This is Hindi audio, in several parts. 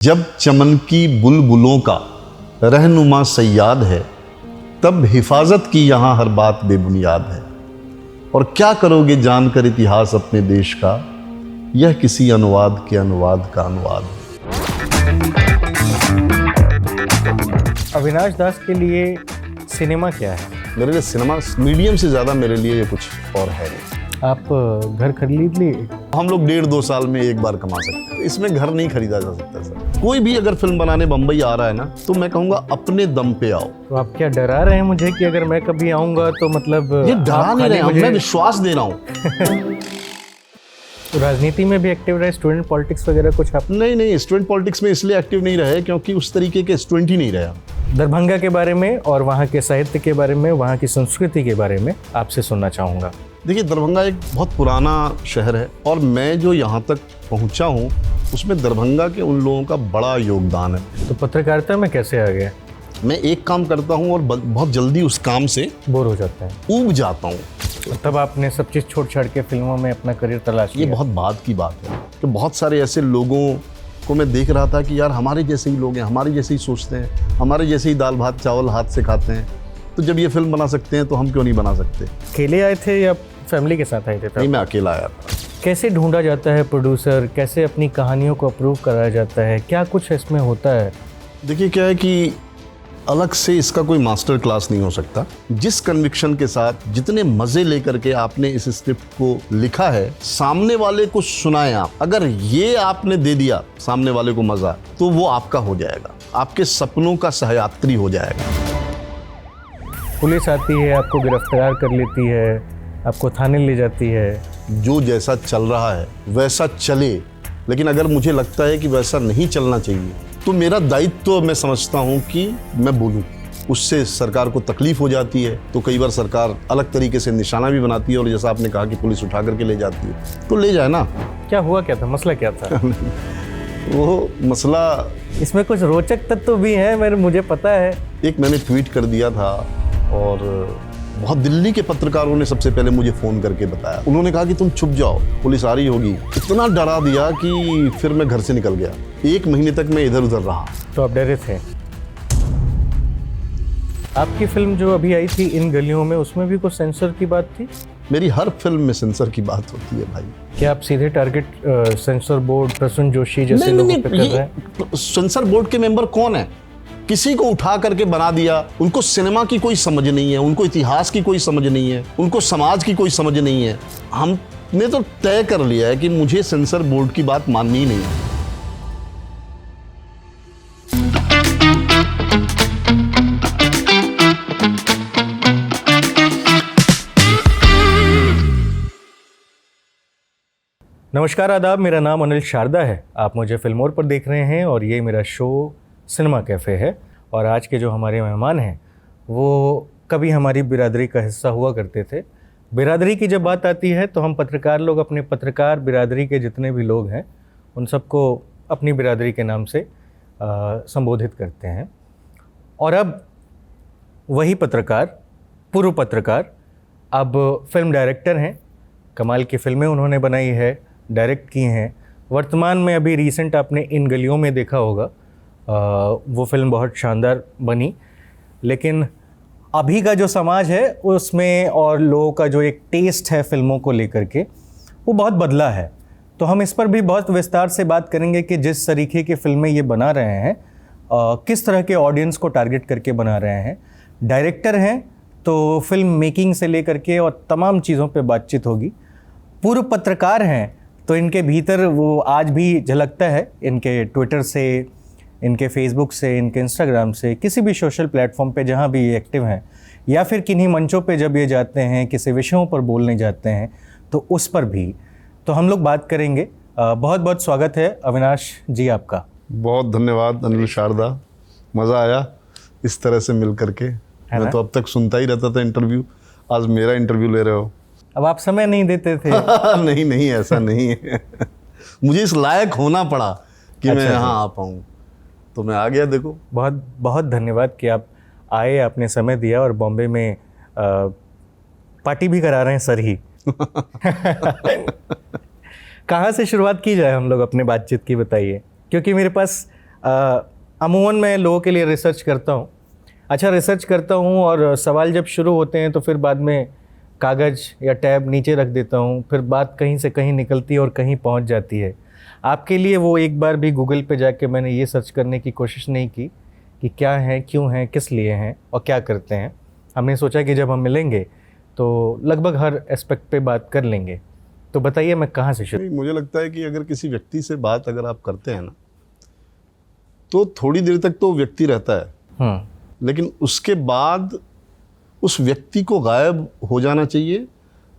जब चमन की बुलबुलों का रहनुमा सयाद है, तब हिफाजत की यहाँ हर बात बेबुनियाद है। और क्या करोगे जानकर इतिहास अपने देश का, यह किसी अनुवाद के अनुवाद का अनुवाद है। अविनाश दास के लिए सिनेमा क्या है? मेरे लिए सिनेमा मीडियम से ज़्यादा मेरे लिए ये कुछ और है नहीं। आप घर खरीद लिए? हम लोग 1.5-2 साल में एक बार कमा सकते हैं, इसमें घर नहीं खरीदा जा सकता सर। कोई भी अगर फिल्म बनाने बम्बई आ रहा है ना, तो मैं कहूँगा अपने दम पे आओ। तो आप क्या डरा रहे हैं मुझे कि अगर मैं कभी आऊँगा तो मतलब? ये डरा नहीं रहे, मैं विश्वास दे रहा हूँ। तो राजनीति में भी एक्टिव रहे, स्टूडेंट पॉलिटिक्स वगैरह कुछ आप? नहीं, स्टूडेंट पॉलिटिक्स में इसलिए एक्टिव नहीं रहे क्योंकि उस तरीके के स्टूडेंट ही नहीं रहे। दरभंगा के बारे में और वहाँ के साहित्य के बारे में, वहाँ की संस्कृति के बारे में आपसे सुनना चाहूँगा। देखिए, दरभंगा एक बहुत पुराना शहर है और मैं जो यहाँ तक पहुँचा हूँ उसमें दरभंगा के उन लोगों का बड़ा योगदान है। तो पत्रकारिता में कैसे आ गया? मैं एक काम करता हूँ और बहुत जल्दी उस काम से बोर हो जाते हैं, ऊब जाता हूँ। तब आपने सब चीज़ छोड़ छाड़ के फिल्मों में अपना करियर तलाश किया। ये बहुत बात की बात है कि बहुत सारे ऐसे लोगों को मैं देख रहा था कि यार हमारे जैसे ही लोग हैं, हमारे जैसे ही सोचते हैं, हमारे जैसे ही दाल भात चावल हाथ से खाते हैं, तो जब ये फिल्म बना सकते हैं तो हम क्यों नहीं बना सकते। अकेले आए थे या फैमिली के साथ आए थे? नहीं, मैं अकेला आया था। कैसे ढूंढा जाता है प्रोड्यूसर, कैसे अपनी कहानियों को अप्रूव कराया जाता है, क्या कुछ इसमें होता है? देखिए, क्या है कि अलग से इसका कोई मास्टर क्लास नहीं हो सकता। जिस कन्विक्शन के साथ, जितने मज़े लेकर के आपने इस स्क्रिप्ट को लिखा है, सामने वाले को सुनाए आप, अगर ये आपने दे दिया सामने वाले को मज़ा, तो वो आपका हो जाएगा, आपके सपनों का सहयात्री हो जाएगा। पुलिस आती है, आपको गिरफ्तार कर लेती है, आपको थाने ले जाती है। जो जैसा चल रहा है वैसा चले, लेकिन अगर मुझे लगता है कि वैसा नहीं चलना चाहिए तो मेरा दायित्व तो मैं समझता हूँ कि मैं बोलूँ। उससे सरकार को तकलीफ हो जाती है तो कई बार सरकार अलग तरीके से निशाना भी बनाती है, और जैसा आपने कहा कि पुलिस उठा करके ले जाती है, तो ले जाए ना। क्या हुआ, क्या था मसला, क्या था? वो मसला, इसमें कुछ रोचक तत्व भी हैं, मुझे पता है। एक मैंने ट्वीट कर दिया था और बहुत दिल्ली के पत्रकारों ने सबसे पहले मुझे फ़ोन करके बताया। उन्होंने कहा कि तुम छुप जाओ, पुलिस आ रही होगी। इतना डरा दिया कि फिर मैं घर से निकल गया। 1 महीने तक मैं इधर उधर रहा। तो आप डरे थे? आपकी फिल्म जो अभी आई थी इन गलियों में, उसमें भी कुछ सेंसर की बात थी? मेरी हर फिल्म में सेंसर की बात होती है भाई। क्या आप सीधे target censor board, Prasoon Joshi जैसे लोगों पे कर रहे हैं? सेंसर बोर्ड के मेंबर कौन है? किसी को उठा करके बना दिया। उनको सिनेमा की कोई समझ नहीं है, उनको इतिहास की कोई समझ नहीं है, उनको समाज की कोई समझ नहीं है। हमने तो तय कर लिया है कि मुझे सेंसर बोर्ड की बात माननी ही नहीं है। नमस्कार, आदाब। मेरा नाम अनिल शारदा है। आप मुझे फिल्मोर पर देख रहे हैं और ये मेरा शो सिनेमा कैफ़े है। और आज के जो हमारे मेहमान हैं वो कभी हमारी बिरादरी का हिस्सा हुआ करते थे। बिरादरी की जब बात आती है तो हम पत्रकार लोग अपने पत्रकार बिरादरी के जितने भी लोग हैं उन सबको अपनी बिरादरी के नाम से संबोधित करते हैं। और अब वही पत्रकार, पूर्व पत्रकार, अब फिल्म डायरेक्टर हैं। कमाल की फिल्में उन्होंने बनाई है, डायरेक्ट की हैं। वर्तमान में अभी रीसेंट आपने इन गलियों में देखा होगा, वो फिल्म बहुत शानदार बनी। लेकिन अभी का जो समाज है उसमें और लोगों का जो एक टेस्ट है फिल्मों को लेकर के, वो बहुत बदला है। तो हम इस पर भी बहुत विस्तार से बात करेंगे कि जिस तरीके की फिल्में ये बना रहे हैं, किस तरह के ऑडियंस को टारगेट करके बना रहे हैं। डायरेक्टर हैं तो फिल्म मेकिंग से लेकर के और तमाम चीज़ों पे बातचीत होगी। पूर्व पत्रकार हैं तो इनके भीतर वो आज भी झलकता है, इनके ट्विटर से, इनके फेसबुक से, इनके इंस्टाग्राम से, किसी भी सोशल प्लेटफॉर्म पे जहाँ भी ये एक्टिव हैं, या फिर किन्हीं मंचों पे जब ये जाते हैं, किसी विषयों पर बोलने जाते हैं, तो उस पर भी तो हम लोग बात करेंगे। बहुत बहुत स्वागत है अविनाश जी आपका। बहुत धन्यवाद अनिल शारदा, मज़ा आया इस तरह से मिल करके। मैं तो अब तक सुनता ही रहता था इंटरव्यू, आज मेरा इंटरव्यू ले रहे हो। अब आप समय नहीं देते थे? नहीं, ऐसा नहीं है। मुझे इस लायक होना पड़ा कि मैं यहाँ आ पाऊँ, तो मैं आ गया। देखो, बहुत बहुत धन्यवाद कि आप आए, आपने समय दिया। और बॉम्बे में पार्टी भी करा रहे हैं सर ही। कहाँ से शुरुआत की जाए हम लोग अपने बातचीत की, बताइए। क्योंकि मेरे पास अमूमन मैं लोगों के लिए रिसर्च करता हूँ, अच्छा रिसर्च करता हूँ, और सवाल जब शुरू होते हैं तो फिर बाद में कागज़ या टैब नीचे रख देता हूँ, फिर बात कहीं से कहीं निकलती है और कहीं पहुँच जाती है। आपके लिए वो एक बार भी गूगल पे जाके मैंने ये सर्च करने की कोशिश नहीं की कि क्या है, क्यों है, किस लिए हैं और क्या करते हैं। हमने सोचा कि जब हम मिलेंगे तो लगभग हर एस्पेक्ट पे बात कर लेंगे। तो बताइए मैं कहाँ से शुरू। नहीं, मुझे लगता है कि अगर किसी व्यक्ति से बात अगर आप करते हैं ना, तो थोड़ी देर तक तो व्यक्ति रहता है, लेकिन उसके बाद उस व्यक्ति को गायब हो जाना चाहिए।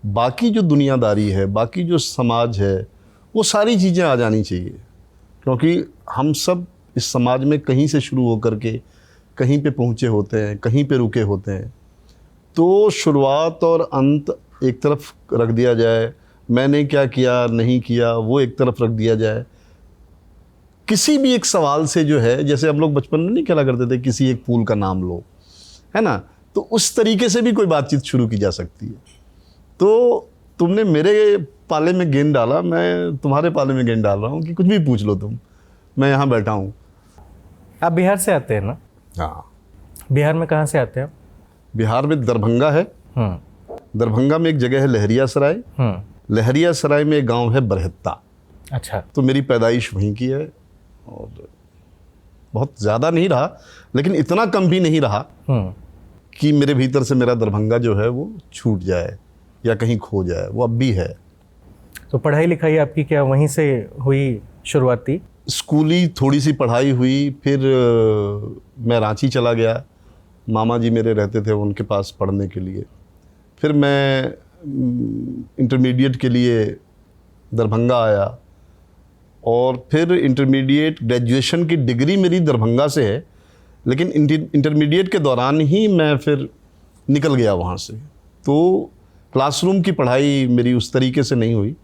बाकी जो दुनियादारी है, बाकी जो समाज है, वो सारी चीज़ें आ जानी चाहिए, क्योंकि हम सब इस समाज में कहीं से शुरू होकर के कहीं पे पहुँचे होते हैं, कहीं पे रुके होते हैं। तो शुरुआत और अंत एक तरफ रख दिया जाए, मैंने क्या किया नहीं किया वो एक तरफ रख दिया जाए। किसी भी एक सवाल से जो है, जैसे हम लोग बचपन में नहीं खेला करते थे किसी एक फूल का नाम लो, है ना, तो उस तरीके से भी कोई बातचीत शुरू की जा सकती है। तो तुमने मेरे पाले में गेंद डाला, मैं तुम्हारे पाले में गेंद डाल रहा हूँ कि कुछ भी पूछ लो तुम, मैं यहाँ बैठा हूँ। आप बिहार से आते हैं ना? हाँ। बिहार में कहाँ से आते हैं आप? बिहार में दरभंगा है। दरभंगा में एक जगह है लहरिया सराय। लहरिया सराय में एक गांव है बरहत्ता। अच्छा। तो मेरी पैदाइश वहीं की है, और बहुत ज़्यादा नहीं रहा, लेकिन इतना कम भी नहीं रहा कि मेरे भीतर से मेरा दरभंगा जो है वो छूट जाए या कहीं खो जाए, वो अब भी है। तो पढ़ाई लिखाई आपकी क्या वहीं से हुई शुरुआती? स्कूली थोड़ी सी पढ़ाई हुई, फिर मैं रांची चला गया, मामा जी मेरे रहते थे उनके पास पढ़ने के लिए। फिर मैं इंटरमीडिएट के लिए दरभंगा आया, और फिर इंटरमीडिएट ग्रेजुएशन की डिग्री मेरी दरभंगा से है, लेकिन इंटरमीडिएट के दौरान ही मैं फिर निकल गया वहाँ से। तो क्लासरूम की पढ़ाई मेरी उस तरीके से नहीं हुई,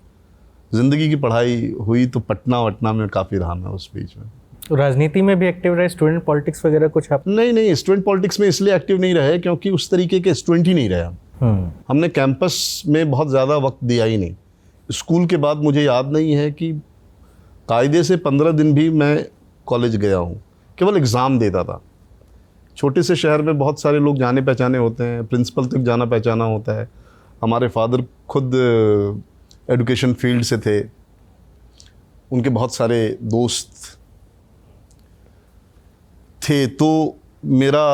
ज़िंदगी की पढ़ाई हुई तो पटना वटना में काफ़ी रहा मैं उस बीच में। राजनीति में भी एक्टिव रहे, स्टूडेंट पॉलिटिक्स वगैरह कुछ आप? नहीं, स्टूडेंट पॉलिटिक्स में इसलिए एक्टिव नहीं रहे क्योंकि उस तरीके के स्टूडेंट ही नहीं रहे हम। हमने कैंपस में बहुत ज़्यादा वक्त दिया ही नहीं। स्कूल के बाद मुझे याद नहीं है कि कायदे से 15 दिन भी मैं कॉलेज गया हूँ, केवल एग्ज़ाम देता था। छोटे से शहर में बहुत सारे लोग जाने पहचाने होते हैं, प्रिंसिपल तक जाना पहचाना होता है। हमारे फादर खुद एजुकेशन फील्ड से थे, उनके बहुत सारे दोस्त थे, तो मेरा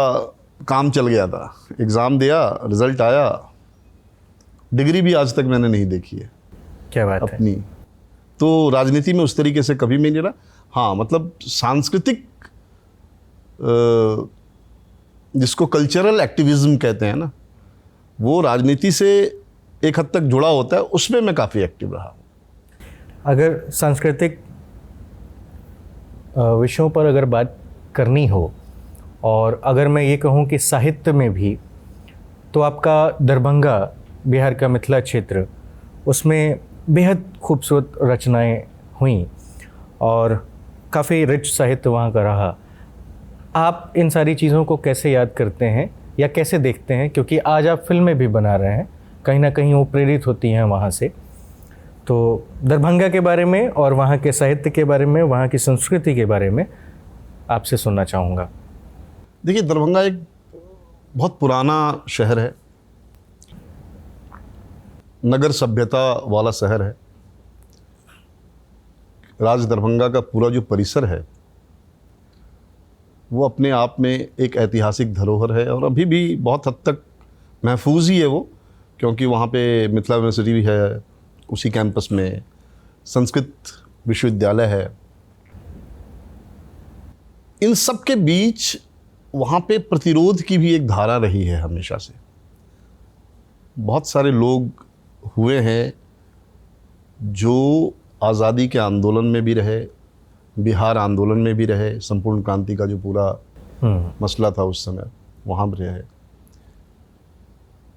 काम चल गया था। एग्ज़ाम दिया, रिज़ल्ट आया, डिग्री भी आज तक मैंने नहीं देखी है। क्या बात है। अपनी तो राजनीति में उस तरीके से कभी भी नहीं रहा। हाँ, मतलब सांस्कृतिक जिसको कल्चरल एक्टिविज्म कहते हैं ना, वो राजनीति से एक हद तक जुड़ा होता है, उसमें मैं काफ़ी एक्टिव रहा हूँ। अगर सांस्कृतिक विषयों पर अगर बात करनी हो, और अगर मैं ये कहूँ कि साहित्य में भी, तो आपका दरभंगा, बिहार का मिथिला क्षेत्र, उसमें बेहद खूबसूरत रचनाएं हुई और काफ़ी रिच साहित्य वहाँ का रहा। आप इन सारी चीज़ों को कैसे याद करते हैं या कैसे देखते हैं? क्योंकि आज आप फिल्में भी बना रहे हैं, कहीं ना कहीं वो प्रेरित होती हैं वहाँ से। तो दरभंगा के बारे में और वहाँ के साहित्य के बारे में, वहाँ की संस्कृति के बारे में आपसे सुनना चाहूँगा। देखिए, दरभंगा एक बहुत पुराना शहर है, नगर सभ्यता वाला शहर है। राज दरभंगा का पूरा जो परिसर है वो अपने आप में एक ऐतिहासिक धरोहर है, और अभी भी बहुत हद तक महफूज ही है वो, क्योंकि वहाँ पे मिथिला यूनिवर्सिटी भी है, उसी कैंपस में संस्कृत विश्वविद्यालय है। इन सब के बीच वहाँ पे प्रतिरोध की भी एक धारा रही है हमेशा से। बहुत सारे लोग हुए हैं जो आज़ादी के आंदोलन में भी रहे, बिहार आंदोलन में भी रहे, संपूर्ण क्रांति का जो पूरा मसला था उस समय, वहाँ भी रहे।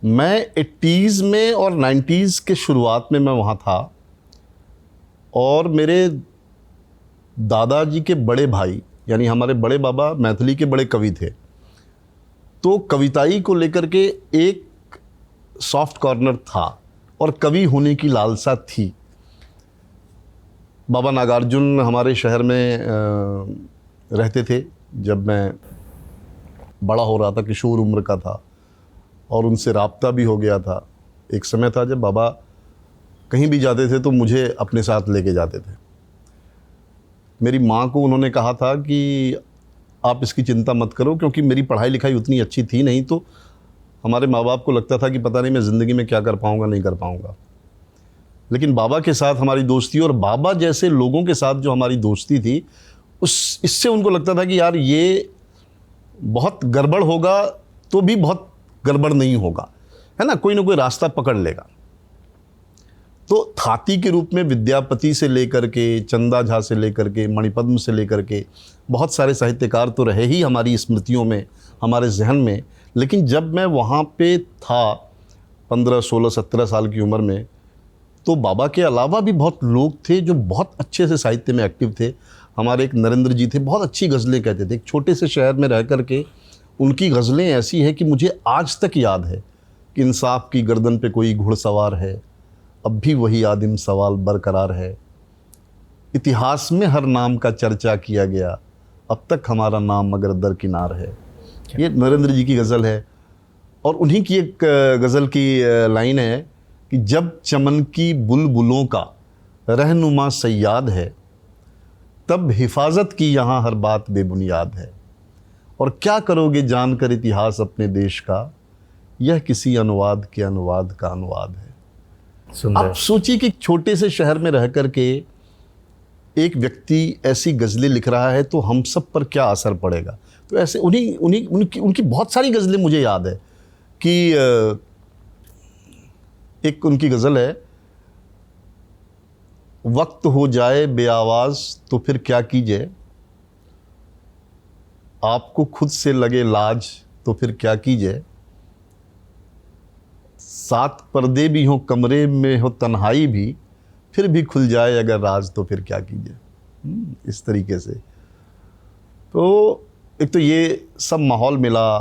मैं 80s में और 90s के शुरुआत में मैं वहाँ था, और मेरे दादाजी के बड़े भाई यानी हमारे बड़े बाबा मैथिली के बड़े कवि थे, तो कविताई को लेकर के एक सॉफ्ट कॉर्नर था और कवि होने की लालसा थी। बाबा नागार्जुन हमारे शहर में रहते थे जब मैं बड़ा हो रहा था, किशोर उम्र का था, और उनसे राब्ता भी हो गया था। एक समय था जब बाबा कहीं भी जाते थे तो मुझे अपने साथ लेके जाते थे। मेरी माँ को उन्होंने कहा था कि आप इसकी चिंता मत करो, क्योंकि मेरी पढ़ाई लिखाई उतनी अच्छी थी नहीं, तो हमारे माँ बाप को लगता था कि पता नहीं मैं ज़िंदगी में क्या कर पाऊँगा, नहीं कर पाऊँगा। लेकिन बाबा के साथ हमारी दोस्ती और बाबा जैसे लोगों के साथ जो हमारी दोस्ती थी, इससे उनको लगता था कि यार ये बहुत गड़बड़ होगा तो भी बहुत गड़बड़ नहीं होगा, है ना, कोई ना कोई रास्ता पकड़ लेगा। तो थाती के रूप में विद्यापति से लेकर के, चंदा झा से लेकर के, मणिपद्म से लेकर के बहुत सारे साहित्यकार तो रहे ही हमारी स्मृतियों में, हमारे जहन में। लेकिन जब मैं वहाँ पे था 15, 16, 17 साल की उम्र में, तो बाबा के अलावा भी बहुत लोग थे जो बहुत अच्छे से साहित्य में एक्टिव थे। हमारे एक नरेंद्र जी थे, बहुत अच्छी गज़लें कहते थे। एक छोटे से शहर में रह कर के उनकी गज़लें ऐसी हैं कि मुझे आज तक याद है कि इंसाफ की गर्दन पे कोई घुड़सवार है, अब भी वही आदिम सवाल बरकरार है, इतिहास में हर नाम का चर्चा किया गया, अब तक हमारा नाम मगर दरकिनार है। ये नरेंद्र जी की गज़ल है। और उन्हीं की एक गज़ल की लाइन है कि जब चमन की बुलबुलों का रहनुमा सयाद है, तब हिफाजत की यहाँ हर बात बेबुनियाद है, और क्या करोगे जानकर इतिहास अपने देश का, यह किसी अनुवाद के अनुवाद का अनुवाद है। सुंदर। आप सोचिए कि छोटे से शहर में रह कर के एक व्यक्ति ऐसी गज़लें लिख रहा है तो हम सब पर क्या असर पड़ेगा। तो ऐसे उनकी बहुत सारी गज़लें मुझे याद है कि एक उनकी गज़ल है, वक्त हो जाए बेआवाज़ तो फिर क्या कीजिए, आपको खुद से लगे लाज तो फिर क्या कीजिए, सात पर्दे भी हों कमरे में हो तन्हाई भी, फिर भी खुल जाए अगर राज तो फिर क्या कीजिए। इस तरीके से तो एक तो ये सब माहौल मिला।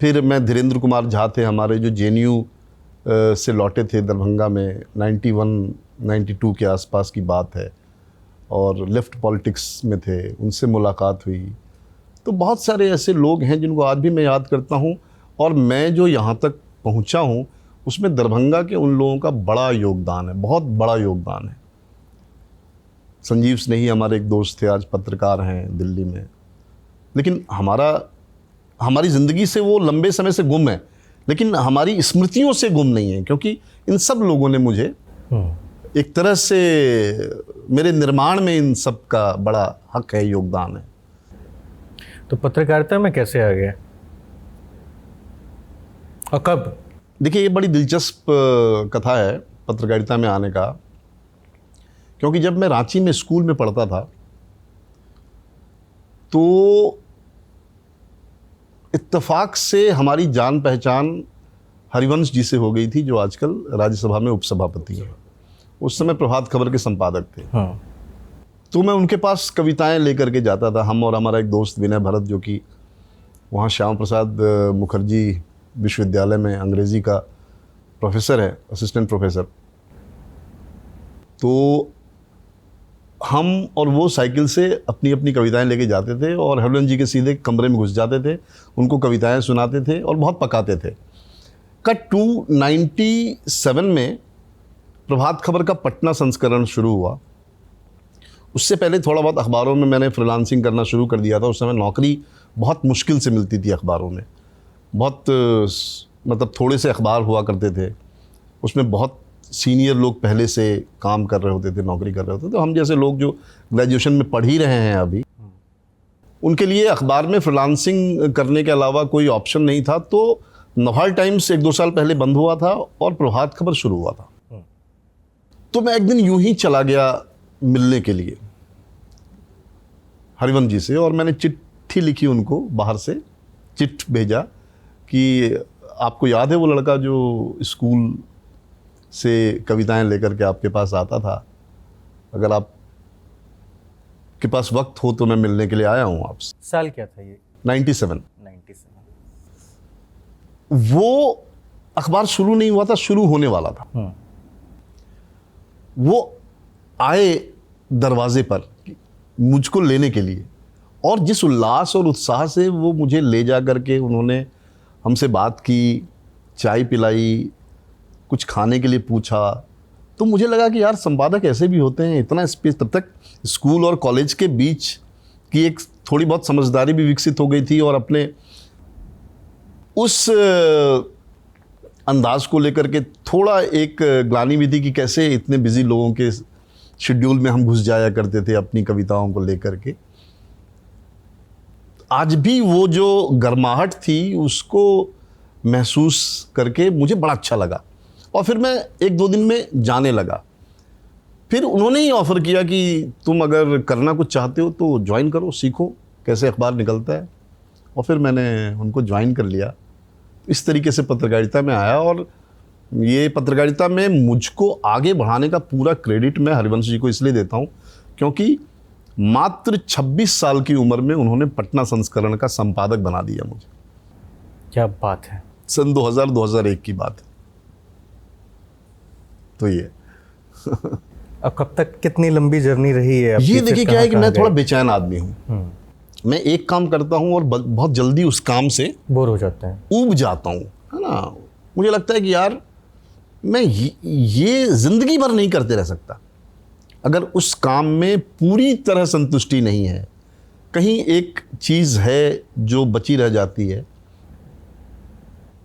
फिर मैं धीरेन्द्र कुमार झा थे हमारे, जो JNU से लौटे थे दरभंगा में 91-92 के आसपास की बात है, और लेफ़्ट पॉलिटिक्स में थे, उनसे मुलाकात हुई। तो बहुत सारे ऐसे लोग हैं जिनको आज भी मैं याद करता हूँ, और मैं जो यहाँ तक पहुँचा हूँ उसमें दरभंगा के उन लोगों का बड़ा योगदान है, बहुत बड़ा योगदान है। संजीव स्नेही हमारे एक दोस्त थे, आज पत्रकार हैं दिल्ली में, लेकिन हमारी ज़िंदगी से वो लंबे समय से गुम है, लेकिन हमारी स्मृतियों से गुम नहीं है, क्योंकि इन सब लोगों ने मुझे एक तरह से मेरे निर्माण में इन सब का बड़ा हक है, योगदान है। तो पत्रकारिता में कैसे आ गया और कब? देखिए, ये बड़ी दिलचस्प कथा है पत्रकारिता में आने का, क्योंकि जब मैं रांची में स्कूल में पढ़ता था तो इत्तेफाक से हमारी जान पहचान हरिवंश जी से हो गई थी, जो आजकल राज्यसभा में उपसभापति हैं। उस समय प्रभात खबर के संपादक थे। हाँ। तो मैं उनके पास कविताएं लेकर के जाता था, हम और हमारा एक दोस्त विनय भरत, जो कि वहाँ श्यामा प्रसाद मुखर्जी विश्वविद्यालय में अंग्रेज़ी का प्रोफेसर है, असिस्टेंट प्रोफेसर। तो हम और वो साइकिल से अपनी अपनी कविताएं लेके जाते थे और हरिवंश जी के सीधे कमरे में घुस जाते थे, उनको कविताएं सुनाते थे और बहुत पकाते थे। कट टू 97 में प्रभात खबर का पटना संस्करण शुरू हुआ। उससे पहले थोड़ा बहुत अखबारों में मैंने फ्रीलांसिंग करना शुरू कर दिया था। उस समय नौकरी बहुत मुश्किल से मिलती थी अखबारों में, बहुत मतलब थोड़े से अखबार हुआ करते थे, उसमें बहुत सीनियर लोग पहले से काम कर रहे होते थे, नौकरी कर रहे होते थे। तो हम जैसे लोग जो ग्रेजुएशन में पढ़ ही रहे हैं अभी, उनके लिए अखबार में फ्रीलांसिंग करने के अलावा कोई ऑप्शन नहीं था। तो नवहार टाइम्स 1-2 साल पहले बंद हुआ था और प्रभात खबर शुरू हुआ था। तो मैं एक दिन यूं ही चला गया मिलने के लिए हरिवंश जी से, और मैंने चिट्ठी लिखी उनको, बाहर से चिट भेजा कि आपको याद है वो लड़का जो स्कूल से कविताएं लेकर के आपके पास आता था, अगर आप के पास वक्त हो तो मैं मिलने के लिए आया हूँ आपसे। साल क्या था ये? 97। वो अखबार शुरू नहीं हुआ था, शुरू होने वाला था। वो आए दरवाजे पर मुझको लेने के लिए और जिस उल्लास और उत्साह से वो मुझे ले जा करके उन्होंने हमसे बात की, चाय पिलाई, कुछ खाने के लिए पूछा, तो मुझे लगा कि यार संपादक ऐसे भी होते हैं, इतना स्पेस। तब तक स्कूल और कॉलेज के बीच की एक थोड़ी बहुत समझदारी भी विकसित हो गई थी और अपने उस अंदाज को लेकर के थोड़ा एक ग्लानि भी थी कि कैसे इतने बिजी लोगों के शेड्यूल में हम घुस जाया करते थे अपनी कविताओं को लेकर के। आज भी वो जो गर्माहट थी उसको महसूस करके मुझे बड़ा अच्छा लगा और फिर मैं 1-2 दिन में जाने लगा। फिर उन्होंने ही ऑफ़र किया कि तुम अगर करना कुछ चाहते हो तो ज्वाइन करो, सीखो कैसे अखबार निकलता है। और फिर मैंने उनको ज्वाइन कर लिया। इस तरीके से पत्रकारिता में आया और ये पत्रकारिता में मुझको आगे बढ़ाने का पूरा क्रेडिट मैं हरिवंश जी को इसलिए देता हूँ क्योंकि मात्र 26 साल की उम्र में उन्होंने पटना संस्करण का संपादक बना दिया मुझे। क्या बात है। सन 2000-2001 की बात है। तो ये अब कब तक, कितनी लंबी जर्नी रही है आपकी? ये देखिए क्या है कि मैं थोड़ा गए? बेचैन आदमी हूँ। मैं एक काम करता हूँ और बहुत जल्दी उस काम से बोर हो जाते हैं, ऊब जाता हूँ, है ना। मुझे लगता है कि यार मैं ये ज़िंदगी भर नहीं करते रह सकता। अगर उस काम में पूरी तरह संतुष्टि नहीं है, कहीं एक चीज़ है जो बची रह जाती है,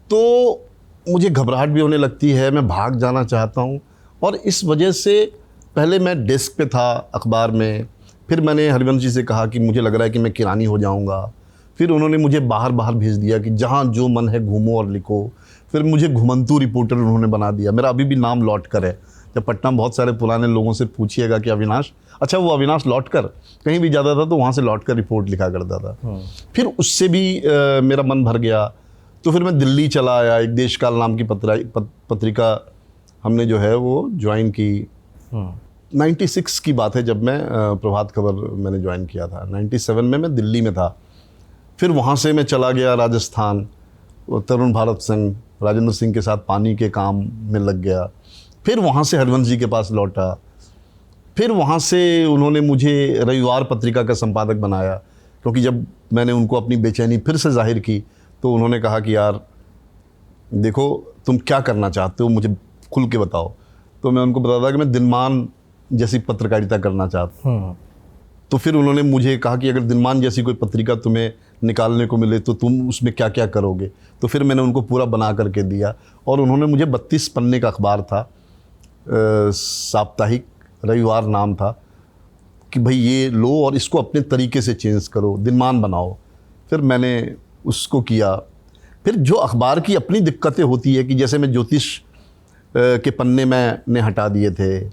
तो मुझे घबराहट भी होने लगती है, मैं भाग जाना चाहता हूँ। और इस वजह से पहले मैं डेस्क पे था अखबार में, फिर मैंने हरिवंश जी से कहा कि मुझे लग रहा है कि मैं किरानी हो जाऊँगा। फिर उन्होंने मुझे बाहर भेज दिया कि जहाँ जो मन है घूमो और लिखो। फिर मुझे घुमंतू रिपोर्टर उन्होंने बना दिया। मेरा अभी भी नाम लौटकर है। जब पटना बहुत सारे पुराने लोगों से पूछिएगा कि अविनाश, अच्छा वो अविनाश लौटकर कहीं भी जाता था तो वहाँ से लौटकर रिपोर्ट लिखा करता था। फिर उससे भी मेरा मन भर गया, तो फिर मैं दिल्ली चला आया। एक देशकाल नाम की पत्रिका हमने जो है वो ज्वाइन की। 96 की बात है जब मैं प्रभात खबर मैंने ज्वाइन किया था। 97 में मैं दिल्ली में था। फिर वहाँ से मैं चला गया राजस्थान, तरुण भारत संघ, राजेंद्र सिंह के साथ पानी के काम में लग गया। फिर वहाँ से हरिवंश जी के पास लौटा। फिर वहाँ से उन्होंने मुझे रविवार पत्रिका का संपादक बनाया, क्योंकि जब मैंने उनको अपनी बेचैनी फिर से जाहिर की तो उन्होंने कहा कि यार देखो तुम क्या करना चाहते हो, मुझे खुल के बताओ। तो मैं उनको बताता कि मैं दिनमान जैसी पत्रकारिता करना चाहता हूँ। तो फिर उन्होंने मुझे कहा कि अगर दिनमान जैसी कोई पत्रिका तुम्हें निकालने को मिले तो तुम उसमें क्या क्या करोगे। तो फिर मैंने उनको पूरा बना करके दिया और उन्होंने मुझे 32 पन्ने का अखबार था, साप्ताहिक, रविवार नाम था, कि भाई ये लो और इसको अपने तरीके से चेंज करो, दिनमान बनाओ। फिर मैंने उसको किया। फिर जो अखबार की अपनी दिक्कतें होती है कि जैसे मैं ज्योतिष के पन्ने मैंने हटा दिए थे,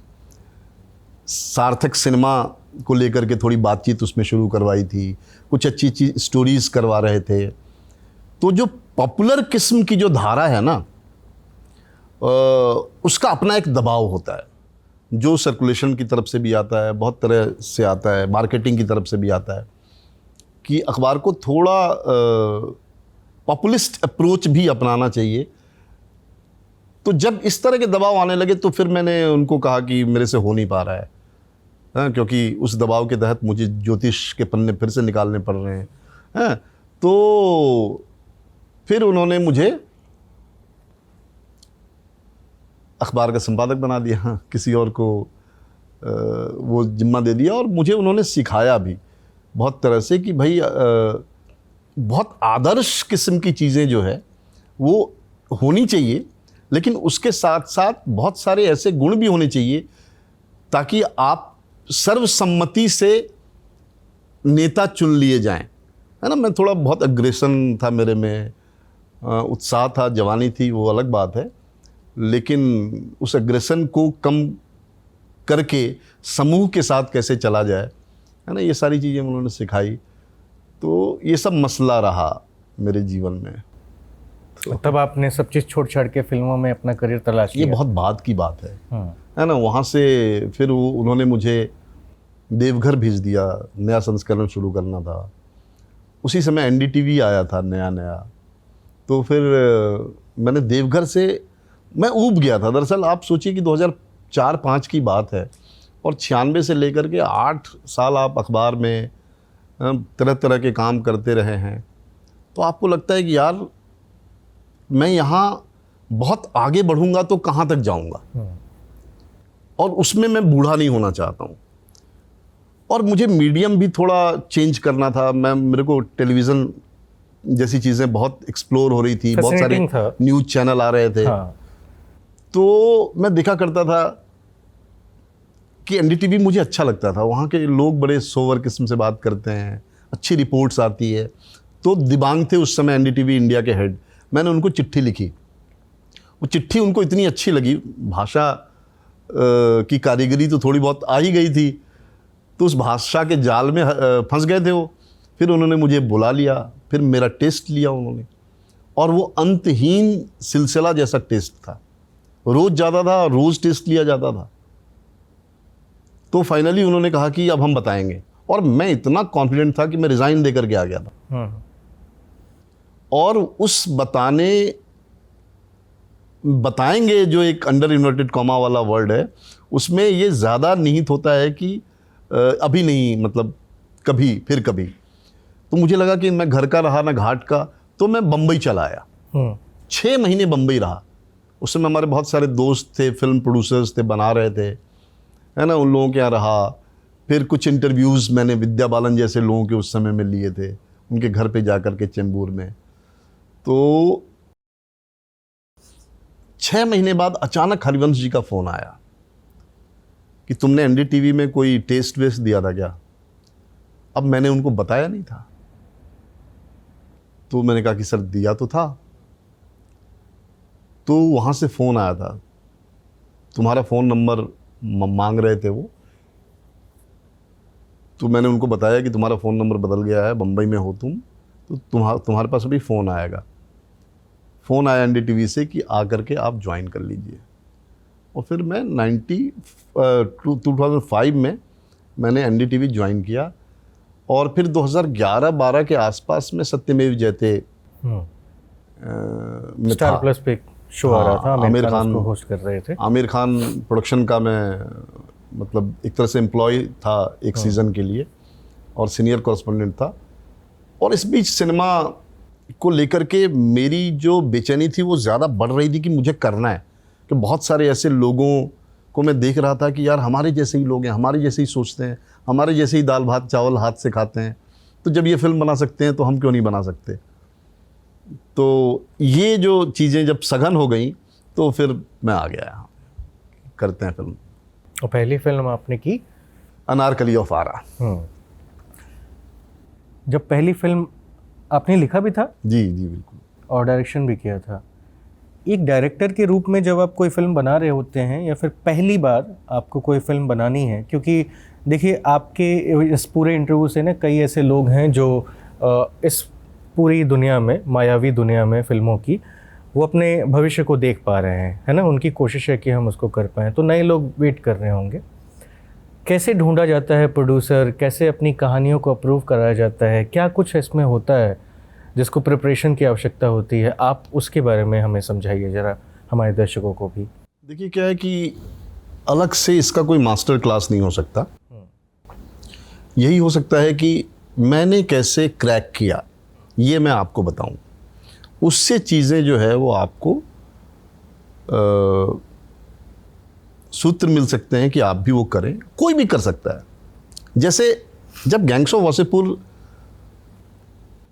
सार्थक सिनेमा को लेकर के थोड़ी बातचीत उसमें शुरू करवाई थी, कुछ अच्छी स्टोरीज़ करवा रहे थे। तो जो पॉपुलर किस्म की जो धारा है ना, उसका अपना एक दबाव होता है, जो सर्कुलेशन की तरफ से भी आता है, बहुत तरह से आता है, मार्केटिंग की तरफ से भी आता है, कि अखबार को थोड़ा पॉपुलिस्ट अप्रोच भी अपनाना चाहिए। तो जब इस तरह के दबाव आने लगे तो फिर मैंने उनको कहा कि मेरे से हो नहीं पा रहा है, क्योंकि उस दबाव के तहत मुझे ज्योतिष के पन्ने फिर से निकालने पड़ रहे हैं। तो फिर उन्होंने मुझे अखबार का संपादक बना दिया, किसी और को वो जिम्मा दे दिया। और मुझे उन्होंने सिखाया भी बहुत तरह से कि भाई बहुत आदर्श किस्म की चीज़ें जो है वो होनी चाहिए, लेकिन उसके साथ साथ बहुत सारे ऐसे गुण भी होने चाहिए ताकि आप सर्वसम्मति से नेता चुन लिए जाएं, है ना। मैं थोड़ा बहुत अग्रेशन था मेरे में, उत्साह था, जवानी थी, वो अलग बात है, लेकिन उस अग्रेशन को कम करके समूह के साथ कैसे चला जाए, है ना, ये सारी चीज़ें उन्होंने सिखाई। तो ये सब मसला रहा मेरे जीवन में। तब आपने सब चीज़ छोड़ छाड़ के फिल्मों में अपना करियर तलाश किया? ये बहुत बाद की बात है ना। वहाँ से फिर उन्होंने मुझे देवघर भेज दिया, नया संस्करण शुरू करना था। उसी समय एनडीटीवी आया था नया। तो फिर मैंने देवघर से मैं ऊब गया था। दरअसल आप सोचिए कि 2004-05 की बात है और 96 से लेकर के 8 साल आप अखबार में तरह तरह के काम करते रहे हैं, तो आपको लगता है कि यार मैं यहाँ बहुत आगे बढ़ूँगा तो कहाँ तक जाऊँगा, और उसमें मैं बूढ़ा नहीं होना चाहता हूँ। और मुझे मीडियम भी थोड़ा चेंज करना था। मेरे को टेलीविज़न जैसी चीज़ें बहुत एक्सप्लोर हो रही थी, बहुत सारे न्यूज़ चैनल आ रहे थे। हाँ। तो मैं देखा करता था कि एनडीटीवी मुझे अच्छा लगता था। वहाँ के लोग बड़े सोवर किस्म से बात करते हैं, अच्छी रिपोर्ट्स आती है। तो दिबांग थे उस समय एनडीटीवी इंडिया के हेड। मैंने उनको चिट्ठी लिखी, वो चिट्ठी उनको इतनी अच्छी लगी, भाषा की कारीगरी तो थोड़ी बहुत आ ही गई थी, तो उस भाषा के जाल में फंस गए थे वो। फिर उन्होंने मुझे बुला लिया, फिर मेरा टेस्ट लिया उन्होंने, और वो अंतहीन सिलसिला जैसा टेस्ट था। रोज़ जाता था, रोज़ टेस्ट लिया जाता था। तो फाइनली उन्होंने कहा कि अब हम बताएंगे, और मैं इतना कॉन्फिडेंट था कि मैं रिज़ाइन देकर के आ गया था। और उस बताएंगे जो एक अंडर इन्वर्टेड कॉमा वाला वर्ड है, उसमें ये ज़्यादा निहित होता है कि अभी नहीं, मतलब कभी, फिर कभी। तो मुझे लगा कि मैं घर का रहा ना घाट का, तो मैं बम्बई चला आया। 6 महीने बम्बई रहा। उस समय हमारे बहुत सारे दोस्त थे, फिल्म प्रोड्यूसर्स थे, बना रहे थे, है ना, उन लोगों के यहाँ रहा। फिर कुछ इंटरव्यूज़ मैंने विद्या बालन जैसे लोगों के उस समय में लिए थे, उनके घर पे जा कर के चेंबूर में। तो 6 महीने बाद अचानक हरिवंश जी का फ़ोन आया कि तुमने एनडीटीवी में कोई टेस्ट वेस्ट दिया था क्या? अब मैंने उनको बताया नहीं था, तो मैंने कहा कि सर दिया तो था। तो वहाँ से फ़ोन आया था, तुम्हारा फ़ोन नंबर मांग रहे थे वो। तो मैंने उनको बताया कि तुम्हारा फ़ोन नंबर बदल गया है, बम्बई में हो तुम, तो तुम्हारे पास अभी फ़ोन आएगा। फ़ोन आया एनडीटीवी से कि आ करके आप ज्वाइन कर लीजिए। और फिर मैं 2005 में मैंने एनडीटीवी ज्वाइन किया, और फिर 2011-12 के आसपास में सत्यमेव जयते में स्टार था। प्लस पे शो आ रहा था, आमिर खान उसको होस्ट कर रहे थे। आमिर खान प्रोडक्शन का मैं मतलब एक तरह से एम्प्लॉय था एक सीज़न के लिए, और सीनियर कॉरेस्पोंडेंट था। और इस बीच सिनेमा को लेकर के मेरी जो बेचैनी थी वो ज़्यादा बढ़ रही थी कि मुझे करना है, कि बहुत सारे ऐसे लोगों को मैं देख रहा था कि यार हमारे जैसे ही लोग हैं, हमारे जैसे ही सोचते हैं, हमारे जैसे ही दाल भात चावल हाथ से खाते हैं, तो जब ये फिल्म बना सकते हैं तो हम क्यों नहीं बना सकते। तो ये जो चीज़ें जब सघन हो गई तो फिर मैं आ गया यहाँ, करते हैं फिल्म। और पहली फिल्म आपने की अनारकली ऑफ आरा। जब पहली फिल्म आपने लिखा भी था? जी बिल्कुल। और डायरेक्शन भी किया था। एक डायरेक्टर के रूप में जब आप कोई फिल्म बना रहे होते हैं, या फिर पहली बार आपको कोई फिल्म बनानी है, क्योंकि देखिए आपके इस पूरे इंटरव्यू से ना कई ऐसे लोग हैं जो इस पूरी दुनिया में, मायावी दुनिया में फिल्मों की, वो अपने भविष्य को देख पा रहे हैं, है ना, उनकी कोशिश है कि हम उसको कर पाएँ। तो नए लोग वेट कर रहे होंगे, कैसे ढूंढा जाता है प्रोड्यूसर, कैसे अपनी कहानियों को अप्रूव कराया जाता है, क्या कुछ इसमें होता है जिसको प्रिपरेशन की आवश्यकता होती है? आप उसके बारे में हमें समझाइए ज़रा, हमारे दर्शकों को भी। देखिए क्या है कि अलग से इसका कोई मास्टर क्लास नहीं हो सकता। यही हो सकता है कि मैंने कैसे क्रैक किया ये मैं आपको बताऊं, उससे चीज़ें जो है वो आपको सूत्र मिल सकते हैं कि आप भी वो करें, कोई भी कर सकता है। जैसे जब गैंग्स ऑफ वासेपुर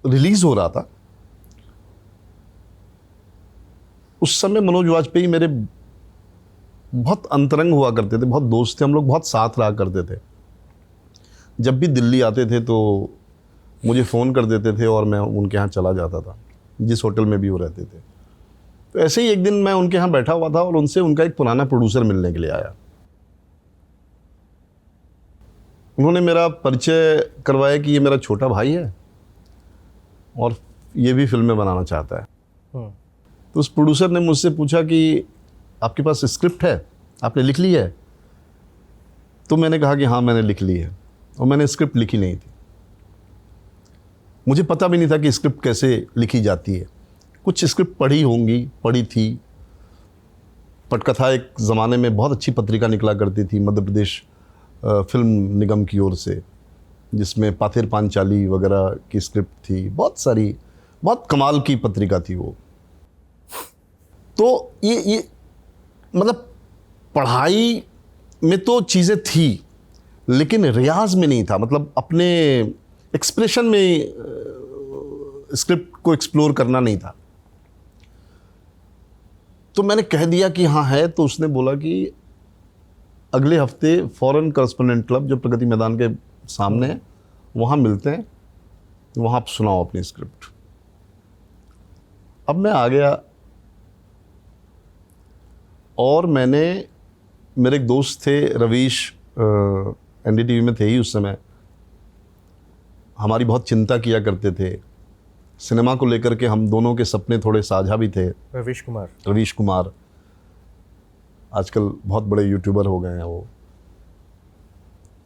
रिलीज़ हो रहा था, उस समय मनोज वाजपेयी मेरे बहुत अंतरंग हुआ करते थे, बहुत दोस्त थे, हम लोग बहुत साथ रहा करते थे। जब भी दिल्ली आते थे तो मुझे फ़ोन कर देते थे और मैं उनके यहाँ चला जाता था, जिस होटल में भी वो रहते थे। तो ऐसे ही एक दिन मैं उनके यहाँ बैठा हुआ था और उनसे उनका एक पुराना प्रोड्यूसर मिलने के लिए आया। उन्होंने मेरा परिचय करवाया कि ये मेरा छोटा भाई है और ये भी फिल्में बनाना चाहता है। तो उस प्रोड्यूसर ने मुझसे पूछा कि आपके पास स्क्रिप्ट है, आपने लिख ली है? तो मैंने कहा कि हाँ मैंने लिख ली है, और मैंने स्क्रिप्ट लिखी नहीं थी। मुझे पता भी नहीं था कि स्क्रिप्ट कैसे लिखी जाती है। कुछ स्क्रिप्ट पढ़ी थी। पटकथा एक ज़माने में बहुत अच्छी पत्रिका निकला करती थी, मध्य प्रदेश फिल्म निगम की ओर से, जिसमें पाथेर पांचाली वगैरह की स्क्रिप्ट थी, बहुत सारी, बहुत कमाल की पत्रिका थी वो। तो ये मतलब पढ़ाई में तो चीज़ें थी, लेकिन रियाज में नहीं था, मतलब अपने एक्सप्रेशन में स्क्रिप्ट को एक्सप्लोर करना नहीं था। तो मैंने कह दिया कि हाँ है, तो उसने बोला कि अगले हफ्ते फॉरेन करस्पोंडेंट क्लब जो प्रगति मैदान के सामने है, वहाँ मिलते हैं, वहाँ आप सुनाओ अपनी स्क्रिप्ट। अब मैं आ गया और मेरे एक दोस्त थे रवीश, एनडीटीवी में थे ही उस समय, हमारी बहुत चिंता किया करते थे सिनेमा को लेकर के, हम दोनों के सपने थोड़े साझा भी थे। रवीश कुमार आजकल बहुत बड़े यूट्यूबर हो गए हैं वो।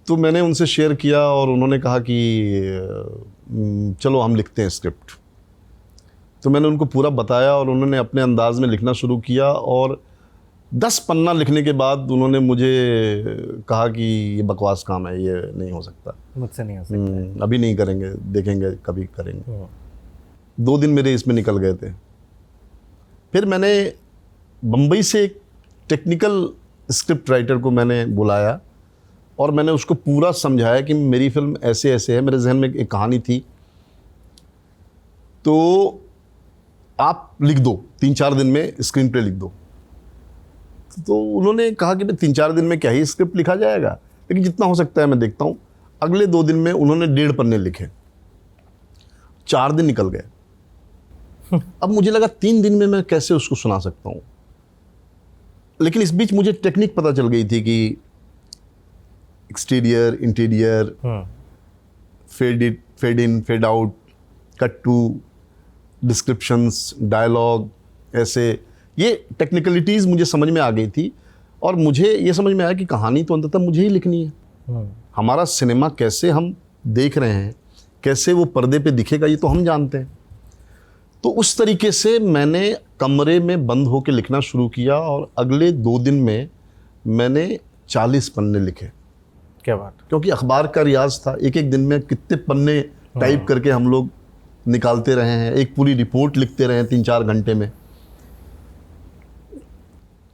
तो मैंने उनसे शेयर किया और उन्होंने कहा कि चलो हम लिखते हैं स्क्रिप्ट। तो मैंने उनको पूरा बताया और उन्होंने अपने अंदाज में लिखना शुरू किया, और 10 पन्ना लिखने के बाद उन्होंने मुझे कहा कि ये बकवास काम है, ये नहीं हो सकता, मुझसे नहीं हो सकता, अभी नहीं करेंगे, देखेंगे कभी करेंगे। 2 दिन मेरे इसमें निकल गए थे। फिर मैंने बम्बई से एक टेक्निकल स्क्रिप्ट राइटर को मैंने बुलाया और मैंने उसको पूरा समझाया कि मेरी फिल्म ऐसे ऐसे है, मेरे जहन में एक कहानी थी, तो आप लिख दो, 3-4 दिन में स्क्रीन प्ले लिख दो। तो उन्होंने कहा कि 3-4 दिन में क्या ही स्क्रिप्ट लिखा जाएगा, लेकिन जितना हो सकता है मैं देखता हूँ। अगले 2 दिन में उन्होंने 1.5 पन्ने लिखे, 4 दिन निकल गए। अब मुझे लगा 3 दिन में मैं कैसे उसको सुना सकता हूँ, लेकिन इस बीच मुझे टेक्निक पता चल गई थी कि exterior, interior, fade in, fade out, cut to, descriptions, dialogue, ऐसे ये टेक्निकलिटीज़ मुझे समझ में आ गई थी। और मुझे ये समझ में आया कि कहानी तो अंततः मुझे ही लिखनी है। हमारा सिनेमा कैसे हम देख रहे हैं, कैसे वो पर्दे पे दिखेगा, ये तो हम जानते हैं। तो उस तरीके से मैंने कमरे में बंद होकर लिखना शुरू किया और अगले 2 दिन में मैंने 40 पन्ने लिखे। क्या बात। क्योंकि अखबार का रियाज था, एक एक दिन में कितने पन्ने टाइप करके हम लोग निकालते रहे हैं, एक पूरी रिपोर्ट लिखते रहे हैं 3-4 घंटे में।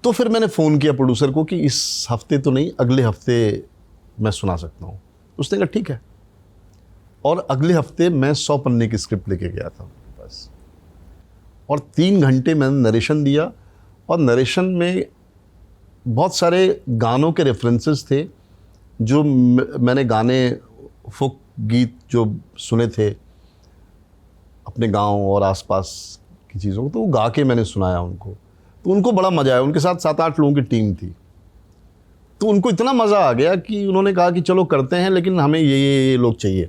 तो फिर मैंने फ़ोन किया प्रोड्यूसर को कि इस हफ्ते तो नहीं, अगले हफ्ते मैं सुना सकता हूँ। उसने कहा ठीक है। और अगले हफ्ते मैं 100 पन्ने की स्क्रिप्ट लेके गया था बस, और 3 घंटे मैंने नरेशन दिया। और नरेशन में बहुत सारे गानों के रेफरेंसेस थे, जो मैंने गाने, फोक गीत जो सुने थे अपने गांव और आसपास की चीज़ों को, तो वो गा के मैंने सुनाया उनको। तो उनको बड़ा मज़ा आया। उनके साथ 7-8 लोगों की टीम थी, तो उनको इतना मज़ा आ गया कि उन्होंने कहा कि चलो करते हैं, लेकिन हमें ये लोग चाहिए,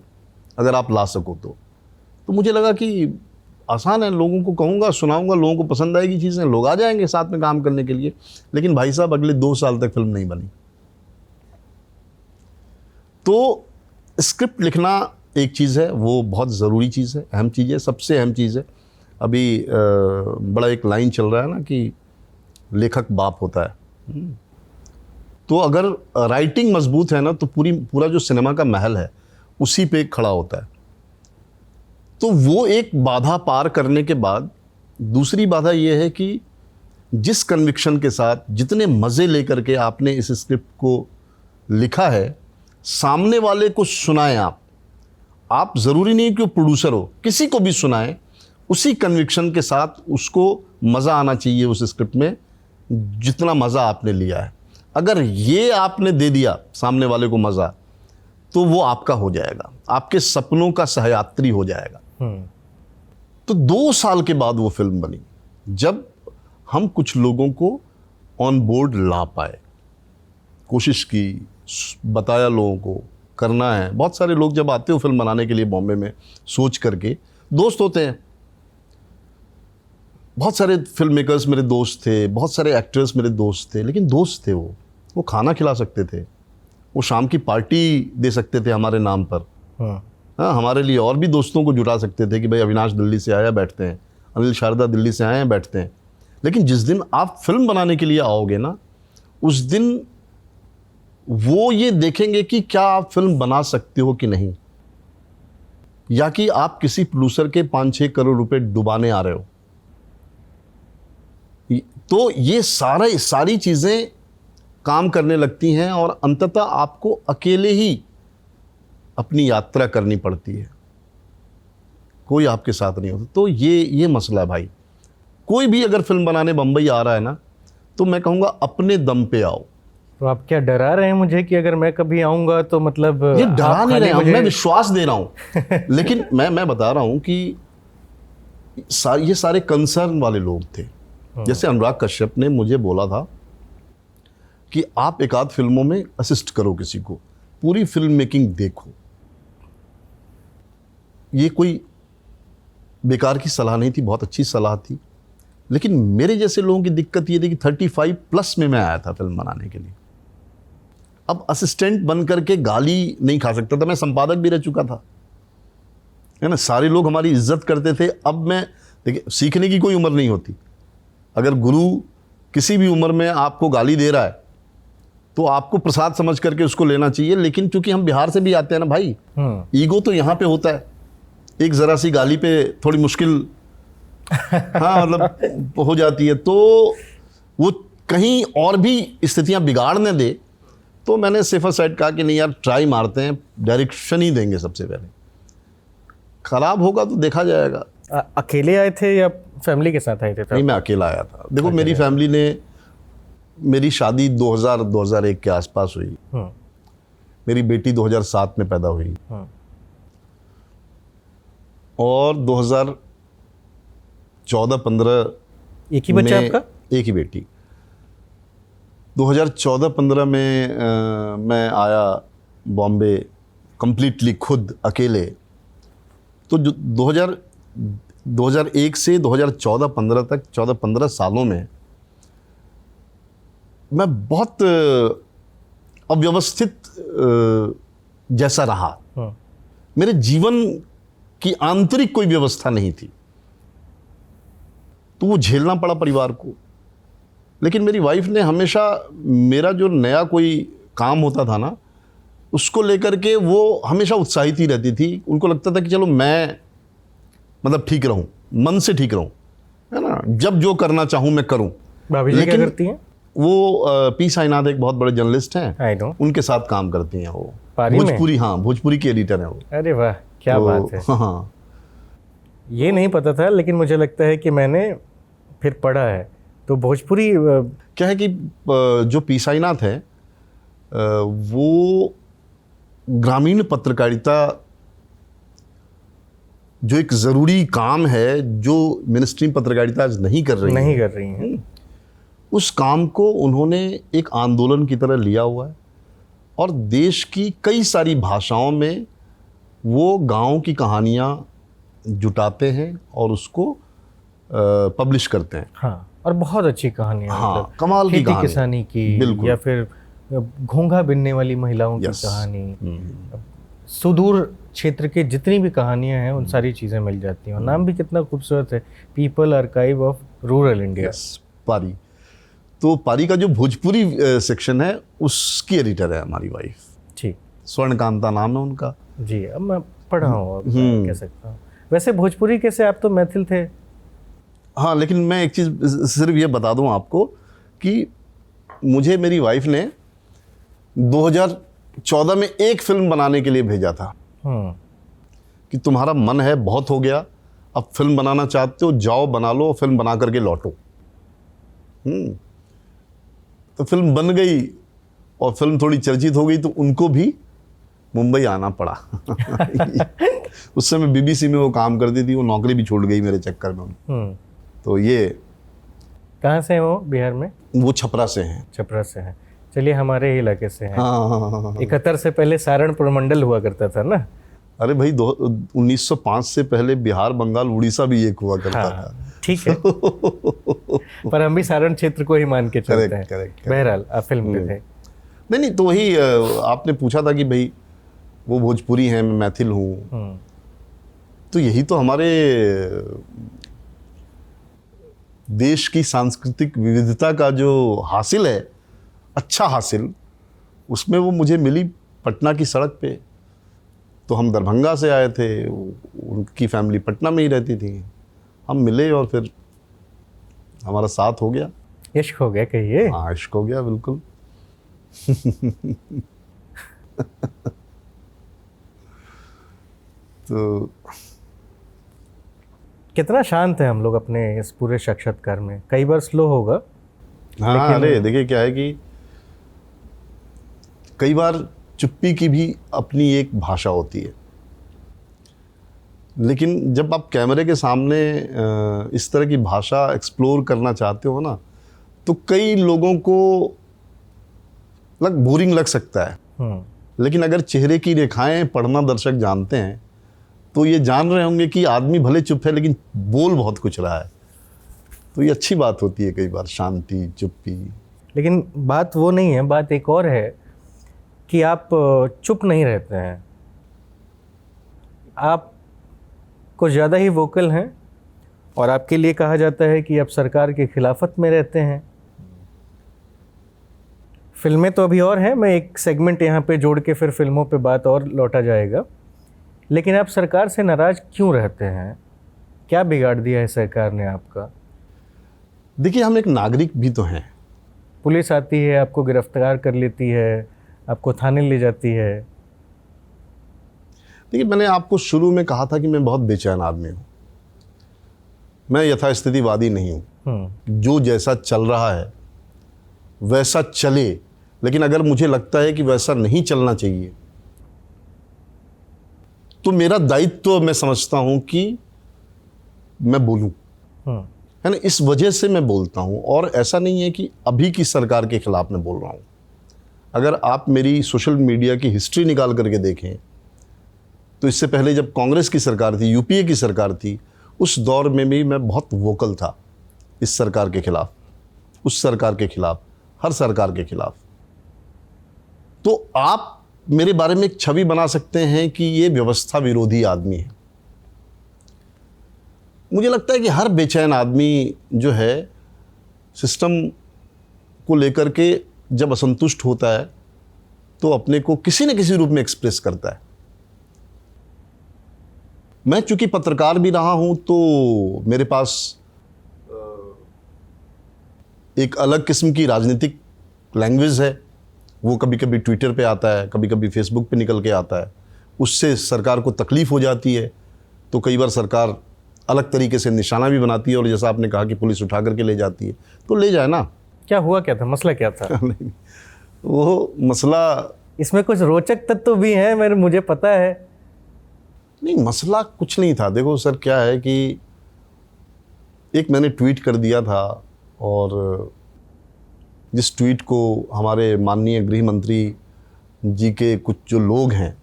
अगर आप ला सको तो मुझे लगा कि आसान है, लोगों को कहूँगा, सुनाऊंगा, लोगों को पसंद आएगी चीज़ें, लोग आ जाएंगे साथ में काम करने के लिए। लेकिन भाई साहब अगले 2 साल तक फिल्म नहीं बनी। तो स्क्रिप्ट लिखना एक चीज़ है, वो बहुत ज़रूरी चीज़ है, अहम चीज़ है, सबसे अहम चीज़ है। अभी बड़ा एक लाइन चल रहा है ना कि लेखक बाप होता है। तो अगर राइटिंग मजबूत है ना, तो पूरा जो सिनेमा का महल है उसी पे खड़ा होता है। तो वो एक बाधा पार करने के बाद दूसरी बाधा ये है कि जिस कन्विक्शन के साथ, जितने मज़े लेकर के आपने इस स्क्रिप्ट को लिखा है, सामने वाले को सुनाएं आप ज़रूरी नहीं कि वो प्रोड्यूसर हो, किसी को भी सुनाएं, उसी कन्विक्शन के साथ उसको मज़ा आना चाहिए उस स्क्रिप्ट में, जितना मज़ा आपने लिया है। अगर ये आपने दे दिया सामने वाले को मज़ा, तो वो आपका हो जाएगा, आपके सपनों का सहयात्री हो जाएगा। तो 2 साल के बाद वो फिल्म बनी, जब हम कुछ लोगों को ऑन बोर्ड ला पाए, कोशिश की, बताया लोगों को करना है। बहुत सारे लोग जब आते हो फिल्म बनाने के लिए बॉम्बे में, सोच करके, दोस्त होते हैं, बहुत सारे फिल्म मेकर्स मेरे दोस्त थे, बहुत सारे एक्टर्स मेरे दोस्त थे, लेकिन दोस्त थे वो खाना खिला सकते थे, वो शाम की पार्टी दे सकते थे हमारे नाम पर। हाँ, हमारे लिए और भी दोस्तों को जुटा सकते थे कि भाई अविनाश दिल्ली से आया, बैठते हैं, अनिल शारदा दिल्ली से आए हैं, बैठते हैं। लेकिन जिस दिन आप फिल्म बनाने के लिए आओगे ना, उस दिन वो ये देखेंगे कि क्या आप फिल्म बना सकते हो कि नहीं। या कि आप किसी प्रोड्यूसर के 5-6 करोड़ रुपए डुबाने आ रहे हो। तो ये सारी चीज़ें काम करने लगती हैं और अंततः आपको अकेले ही अपनी यात्रा करनी पड़ती है, कोई आपके साथ नहीं होता। तो ये मसला है भाई। कोई भी अगर फिल्म बनाने बम्बई आ रहा है ना, तो मैं कहूँगा अपने दम पे आओ। तो आप क्या डरा रहे हैं मुझे कि अगर मैं कभी आऊँगा तो मतलब ये डरा आप नहीं खाली रहे हैं, मुझे मैं विश्वास दे रहा हूँ। लेकिन मैं बता रहा हूँ कि ये सारे कंसर्न वाले लोग थे। जैसे अनुराग कश्यप ने मुझे बोला था कि आप एक आध फिल्मों में असिस्ट करो किसी को, पूरी फिल्म मेकिंग देखो। ये कोई बेकार की सलाह नहीं थी, बहुत अच्छी सलाह थी। लेकिन मेरे जैसे लोगों की दिक्कत ये थी कि 35 प्लस में मैं आया था फिल्म बनाने के लिए। अब असिस्टेंट बन करके गाली नहीं खा सकता था, मैं संपादक भी रह चुका था, है ना। सारे लोग हमारी इज्जत करते थे। अब मैं देखिए, सीखने की कोई उम्र नहीं होती। अगर गुरु किसी भी उम्र में आपको गाली दे रहा है तो आपको प्रसाद समझ करके उसको लेना चाहिए। लेकिन चूंकि हम बिहार से भी आते हैं ना भाई, ईगो तो यहाँ पे होता है। एक ज़रा सी गाली पे थोड़ी मुश्किल हाँ मतलब हो जाती है। तो वो कहीं और भी स्थितियाँ बिगाड़ने दे, तो मैंने सेफर साइड कहा कि नहीं यार, ट्राई मारते हैं, डायरेक्शन ही देंगे सबसे पहले। खराब होगा तो देखा जाएगा। अकेले आए थे या फैमिली के साथ आए थे? नहीं, मैं अकेला आया था। देखो, मेरी फैमिली ने, मेरी शादी 2000-2001 के आसपास हुई। मेरी बेटी 2007 में पैदा हुई और 2014-15 एक ही बच्चा आपका? एक ही बेटी। 2014-15 में मैं आया बॉम्बे कंप्लीटली खुद अकेले। तो जो 2001 से 2014-15 तक 14-15 सालों में मैं बहुत अव्यवस्थित जैसा रहा। मेरे जीवन की आंतरिक कोई व्यवस्था नहीं थी, तो वो झेलना पड़ा परिवार को। लेकिन मेरी वाइफ ने हमेशा मेरा जो नया कोई काम होता था ना, उसको लेकर के वो हमेशा उत्साहित ही रहती थी। उनको लगता था कि चलो मैं मतलब ठीक रहूं, मन से ठीक रहूं, है ना, जब जो करना चाहूं मैं करूं। भाभी जी क्या करती हैं? वो पी साईनाथ एक बहुत बड़े जर्नलिस्ट हैं, आई नो, उनके साथ काम करती हैं। वो पारी में? भोजपुरी, हाँ, भोजपुरी की एडिटर हैं वो। अरे वाह, क्या बात है। हाँ, ये नहीं पता था, लेकिन मुझे लगता है कि मैंने फिर पढ़ा है। तो भोजपुरी क्या है कि जो पी साईनाथ है वो ग्रामीण पत्रकारिता, जो एक ज़रूरी काम है जो मिनिस्ट्री पत्रकारिता आज नहीं कर रही हैं, उस काम को उन्होंने एक आंदोलन की तरह लिया हुआ है और देश की कई सारी भाषाओं में वो गांव की कहानियाँ जुटाते हैं और उसको पब्लिश करते हैं। हाँ, और बहुत अच्छी कहानी है। हाँ, मतलब कमाल की कहानी, किसानी की, बिल्कुल, या फिर घोंघा बिनने वाली महिलाओं की कहानी, सुदूर क्षेत्र के जितनी भी कहानियां हैं उन सारी चीज़ें मिल जाती हैं। और नाम भी कितना खूबसूरत है, people archive of rural India. पारी। तो पारी का जो भोजपुरी सेक्शन है उसकी एडिटर है हमारी वाइफ। ठीक, स्वर्णकांता नाम है उनका। जी, अब मैं पढ़ा हूँ, कह सकता हूँ। वैसे भोजपुरी कैसे, आप तो मैथिल थे। हाँ, लेकिन मैं एक चीज़ सिर्फ ये बता दूं आपको कि मुझे मेरी वाइफ ने 2014 में एक फिल्म बनाने के लिए भेजा था कि तुम्हारा मन है, बहुत हो गया, अब फिल्म बनाना चाहते हो, जाओ बना लो, फिल्म बना करके लौटो। तो फिल्म बन गई और फिल्म थोड़ी चर्चित हो गई, तो उनको भी मुंबई आना पड़ा। उस समय बीबीसी में वो काम करती थी, वो नौकरी भी छूट गई मेरे चक्कर में। तो ये कहाँ से हैं वो? बिहार में? वो छपरा से हैं। छपरा से हैं। चलिए, हमारे ही इलाके से हैं। हाँ। 71 से पहले सारण प्रमंडल हुआ करता था ना। अरे भाई, 1905 से पहले बिहार, बंगाल, उड़ीसा भी एक हुआ करता था। ठीक है। पर हम भी सारण क्षेत्र को ही मान के चलते हैं। करेक्ट। बहरहाल, आप फिल्म पे थे। नहीं, तो वही आपने पूछा था कि भाई वो भोजपुरी हैं, मैं मैथिल हूँ, तो यही तो हमारे देश की सांस्कृतिक विविधता का जो हासिल है, अच्छा हासिल, उसमें वो मुझे मिली पटना की सड़क पे। तो हम दरभंगा से आए थे, उनकी फैमिली पटना में ही रहती थी। हम मिले और फिर हमारा साथ हो गया। इश्क हो गया कहिए। हाँ, इश्क हो गया बिल्कुल। तो कितना शांत है हम लोग अपने इस पूरे साक्षात्कार में, कई बार स्लो होगा। हाँ, अरे देखिए क्या है कि कई बार चुप्पी की भी अपनी एक भाषा होती है, लेकिन जब आप कैमरे के सामने इस तरह की भाषा एक्सप्लोर करना चाहते हो ना, तो कई लोगों को बोरिंग लग सकता है। लेकिन अगर चेहरे की रेखाएं पढ़ना दर्शक जानते हैं तो ये जान रहे होंगे कि आदमी भले चुप है लेकिन बोल बहुत कुछ रहा है। तो ये अच्छी बात होती है कई बार, शांति, चुप्पी। लेकिन बात वो नहीं है, बात एक और है कि आप चुप नहीं रहते हैं, आप कुछ ज़्यादा ही वोकल हैं और आपके लिए कहा जाता है कि आप सरकार के खिलाफत में रहते हैं। फिल्में तो अभी और हैं, मैं एक सेगमेंट यहाँ पे जोड़ के फिर फिल्मों पे बात और लौटा जाएगा। लेकिन आप सरकार से नाराज़ क्यों रहते हैं? क्या बिगाड़ दिया है सरकार ने आपका? देखिए, हम एक नागरिक भी तो हैं। पुलिस आती है, आपको गिरफ्तार कर लेती है, आपको थाने ले जाती है। देखिए, मैंने आपको शुरू में कहा था कि मैं बहुत बेचैन आदमी हूँ। मैं यथास्थितिवादी नहीं हूँ। जो जैसा चल रहा है वैसा चले, लेकिन अगर मुझे लगता है कि वैसा नहीं चलना चाहिए तो मेरा दायित्व मैं समझता हूँ कि मैं बोलूँ, है ना। इस वजह से मैं बोलता हूँ, और ऐसा नहीं है कि अभी की सरकार के खिलाफ मैं बोल रहा हूँ। अगर आप मेरी सोशल मीडिया की हिस्ट्री निकाल करके देखें तो इससे पहले जब कांग्रेस की सरकार थी, यूपीए की सरकार थी, उस दौर में भी मैं बहुत वोकल था इस सरकार के खिलाफ, उस सरकार के खिलाफ, हर सरकार के खिलाफ। तो आप मेरे बारे में एक छवि बना सकते हैं कि ये व्यवस्था विरोधी आदमी है। मुझे लगता है कि हर बेचैन आदमी जो है सिस्टम को लेकर के जब असंतुष्ट होता है तो अपने को किसी न किसी रूप में एक्सप्रेस करता है। मैं चूंकि पत्रकार भी रहा हूं तो मेरे पास एक अलग किस्म की राजनीतिक लैंग्वेज है। वो कभी कभी ट्विटर पे आता है, कभी कभी फेसबुक पे निकल के आता है। उससे सरकार को तकलीफ हो जाती है तो कई बार सरकार अलग तरीके से निशाना भी बनाती है, और जैसा आपने कहा कि पुलिस उठा करके ले जाती है, तो ले जाए ना। क्या हुआ, क्या था मसला, क्या था? नहीं, वो मसला, इसमें कुछ रोचक तत्व भी हैं, मुझे पता है। नहीं, मसला कुछ नहीं था। देखो सर, क्या है कि एक मैंने ट्वीट कर दिया था, और जिस ट्वीट को हमारे माननीय गृह मंत्री जी के कुछ जो लोग हैं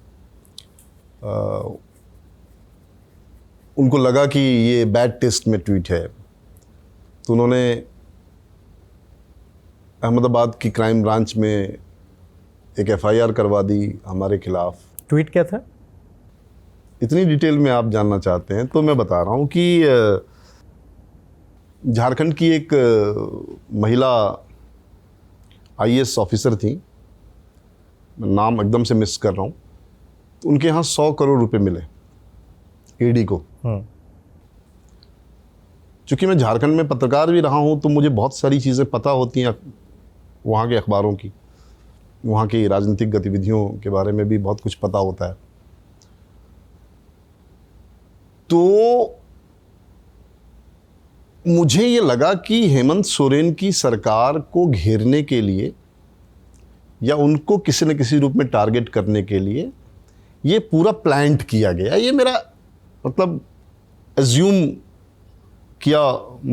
उनको लगा कि ये बैड टेस्ट में ट्वीट है, तो उन्होंने अहमदाबाद की क्राइम ब्रांच में एक एफआईआर करवा दी हमारे खिलाफ। ट्वीट क्या था? इतनी डिटेल में आप जानना चाहते हैं तो मैं बता रहा हूँ कि झारखंड की एक महिला आईएएस ऑफिसर थी, नाम एकदम से मिस कर रहा हूँ, तो उनके यहाँ 100 करोड़ रुपए मिले ईडी को। चूँकि मैं झारखंड में पत्रकार भी रहा हूँ तो मुझे बहुत सारी चीज़ें पता होती हैं वहाँ के अखबारों की, वहाँ की राजनीतिक गतिविधियों के बारे में भी बहुत कुछ पता होता है। तो मुझे ये लगा कि हेमंत सोरेन की सरकार को घेरने के लिए या उनको किसी न किसी रूप में टारगेट करने के लिए ये पूरा प्लान्ड किया गया। ये मेरा मतलब एज्यूम किया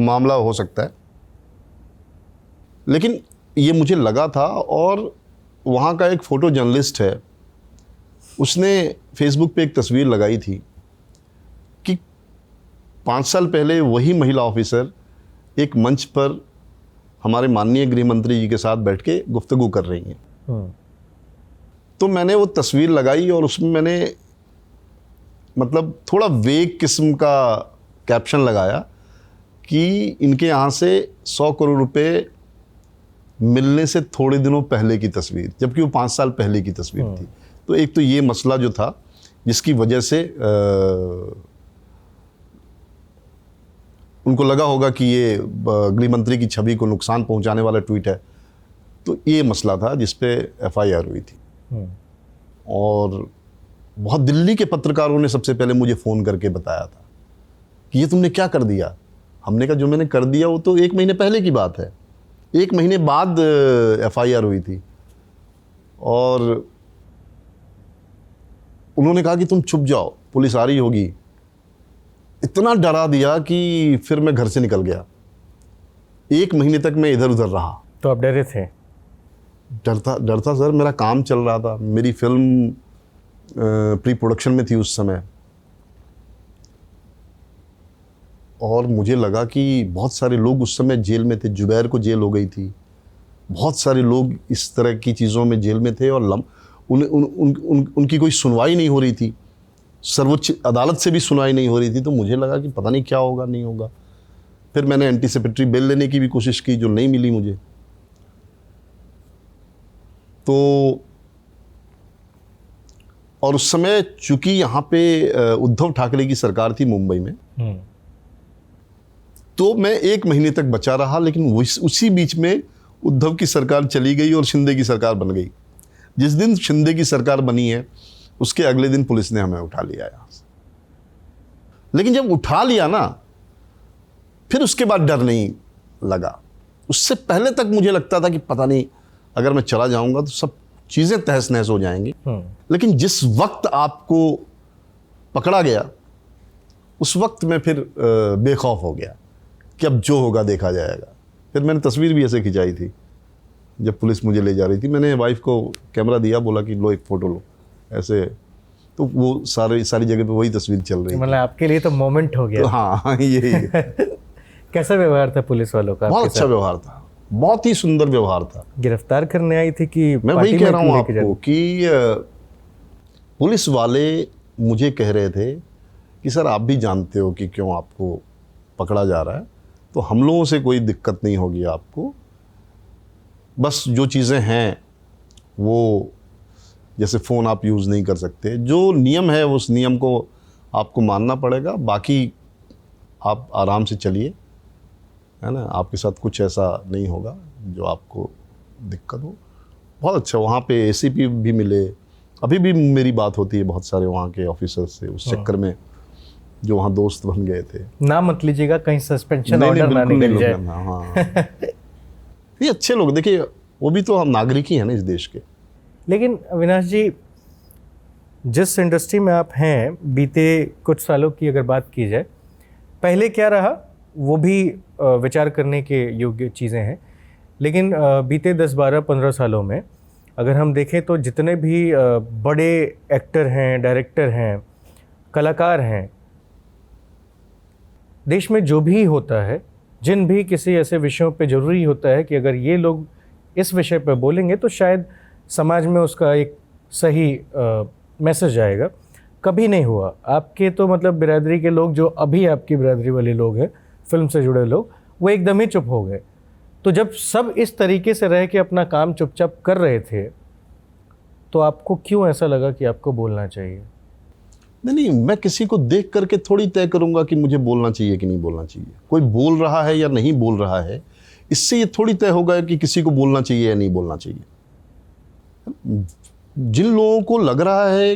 मामला हो सकता है, लेकिन ये मुझे लगा था। और वहाँ का एक फ़ोटो जर्नलिस्ट है, उसने फेसबुक पे एक तस्वीर लगाई थी कि 5 साल पहले वही महिला ऑफिसर एक मंच पर हमारे माननीय गृह मंत्री जी के साथ बैठ के गुफ्तगू कर रही हैं। तो मैंने वो तस्वीर लगाई और उसमें मैंने मतलब थोड़ा वेग किस्म का कैप्शन लगाया कि इनके यहाँ से 100 करोड़ रुपए मिलने से थोड़े दिनों पहले की तस्वीर, जबकि वो 5 साल पहले की तस्वीर थी। तो एक तो ये मसला जो था जिसकी वजह से उनको लगा होगा कि ये गृह मंत्री की छवि को नुकसान पहुंचाने वाला ट्वीट है। तो ये मसला था जिस पे FIR हुई थी। और बहुत दिल्ली के पत्रकारों ने सबसे पहले मुझे फ़ोन करके बताया था कि ये तुमने क्या कर दिया। हमने कहा जो मैंने कर दिया वो तो 1 महीने पहले की बात है, 1 महीने बाद FIR हुई थी। और उन्होंने कहा कि तुम छुप जाओ, पुलिस आ रही होगी। इतना डरा दिया कि फिर मैं घर से निकल गया। 1 महीने तक मैं इधर उधर रहा। तो आप डरे थे? डरता सर, मेरा काम चल रहा था, मेरी फिल्म प्री प्रोडक्शन में थी उस समय। और मुझे लगा कि बहुत सारे लोग उस समय जेल में थे। जुबैर को जेल हो गई थी, बहुत सारे लोग इस तरह की चीज़ों में जेल में थे और उनकी कोई सुनवाई नहीं हो रही थी, सर्वोच्च अदालत से भी सुनवाई नहीं हो रही थी। तो मुझे लगा कि पता नहीं क्या होगा, नहीं होगा। फिर मैंने एंटीसिपेटरी बेल लेने की भी कोशिश की, जो नहीं मिली मुझे। तो और उस समय चूंकि यहाँ पे उद्धव ठाकरे की सरकार थी मुंबई में, तो मैं 1 महीने तक बचा रहा। लेकिन उसी बीच में उद्धव की सरकार चली गई और शिंदे की सरकार बन गई। जिस दिन शिंदे की सरकार बनी है उसके अगले दिन पुलिस ने हमें उठा लिया यहाँ से। लेकिन जब उठा लिया ना, फिर उसके बाद डर नहीं लगा। उससे पहले तक मुझे लगता था कि पता नहीं अगर मैं चला जाऊंगा तो सब चीज़ें तहस नहस हो जाएंगी। लेकिन जिस वक्त आपको पकड़ा गया उस वक्त मैं फिर बेखौफ हो गया कि अब जो होगा देखा जाएगा। फिर मैंने तस्वीर भी ऐसे खिंचाई थी जब पुलिस मुझे ले जा रही थी। मैंने वाइफ को कैमरा दिया, बोला कि लो एक फ़ोटो लो ऐसे। तो वो सारी जगह पे वही तस्वीर चल रही थी। मतलब आपके लिए तो मोमेंट हो गया। तो हाँ यही कैसा व्यवहार था पुलिस वालों का? बहुत अच्छा व्यवहार था, बहुत ही सुंदर व्यवहार था। गिरफ्तार करने आई थी कि मैं वही कह रहा हूँ आपको कि पुलिस वाले मुझे कह रहे थे कि सर आप भी जानते हो कि क्यों आपको पकड़ा जा रहा है, तो हम लोगों से कोई दिक्कत नहीं होगी आपको। बस जो चीज़ें हैं वो, जैसे फ़ोन आप यूज़ नहीं कर सकते, जो नियम है उस नियम को आपको मानना पड़ेगा, बाकी आप आराम से चलिए, है ना, आपके साथ कुछ ऐसा नहीं होगा जो आपको दिक्कत हो। बहुत अच्छा। वहाँ पे ACP भी मिले, अभी भी मेरी बात होती है बहुत सारे वहाँ के ऑफिसर्स से, उस चक्कर में जो वहाँ दोस्त बन गए थे। नाम मत लीजिएगा, कहीं सस्पेंशन ऑर्डर ना निकल जाए। हाँ ये अच्छे लोग, देखिए वो भी तो हम नागरिक ही हैं ना इस देश के। लेकिन अविनाश जी, जिस इंडस्ट्री में आप हैं, बीते कुछ सालों की अगर बात की जाए, पहले क्या रहा वो भी विचार करने के योग्य चीज़ें हैं। लेकिन बीते 10, 12, 15 सालों में अगर हम देखें तो जितने भी बड़े एक्टर हैं, डायरेक्टर हैं, कलाकार हैं, देश में जो भी होता है, जिन भी किसी ऐसे विषयों पे ज़रूरी होता है कि अगर ये लोग इस विषय पर बोलेंगे तो शायद समाज में उसका एक सही मैसेज आएगा, कभी नहीं हुआ। आपके तो मतलब बिरादरी के लोग, जो अभी आपकी बिरादरी वाले लोग हैं, फिल्म से जुड़े लोग, वो एकदम ही चुप हो गए। तो जब सब इस तरीके से रह के अपना काम चुपचाप कर रहे थे, तो आपको क्यों ऐसा लगा कि आपको बोलना चाहिए? नहीं, मैं किसी को देख करके थोड़ी तय करूंगा कि मुझे बोलना चाहिए कि नहीं बोलना चाहिए। कोई बोल रहा है या नहीं बोल रहा है, इससे ये थोड़ी तय होगा कि किसी को बोलना चाहिए या नहीं बोलना चाहिए। जिन लोगों को लग रहा है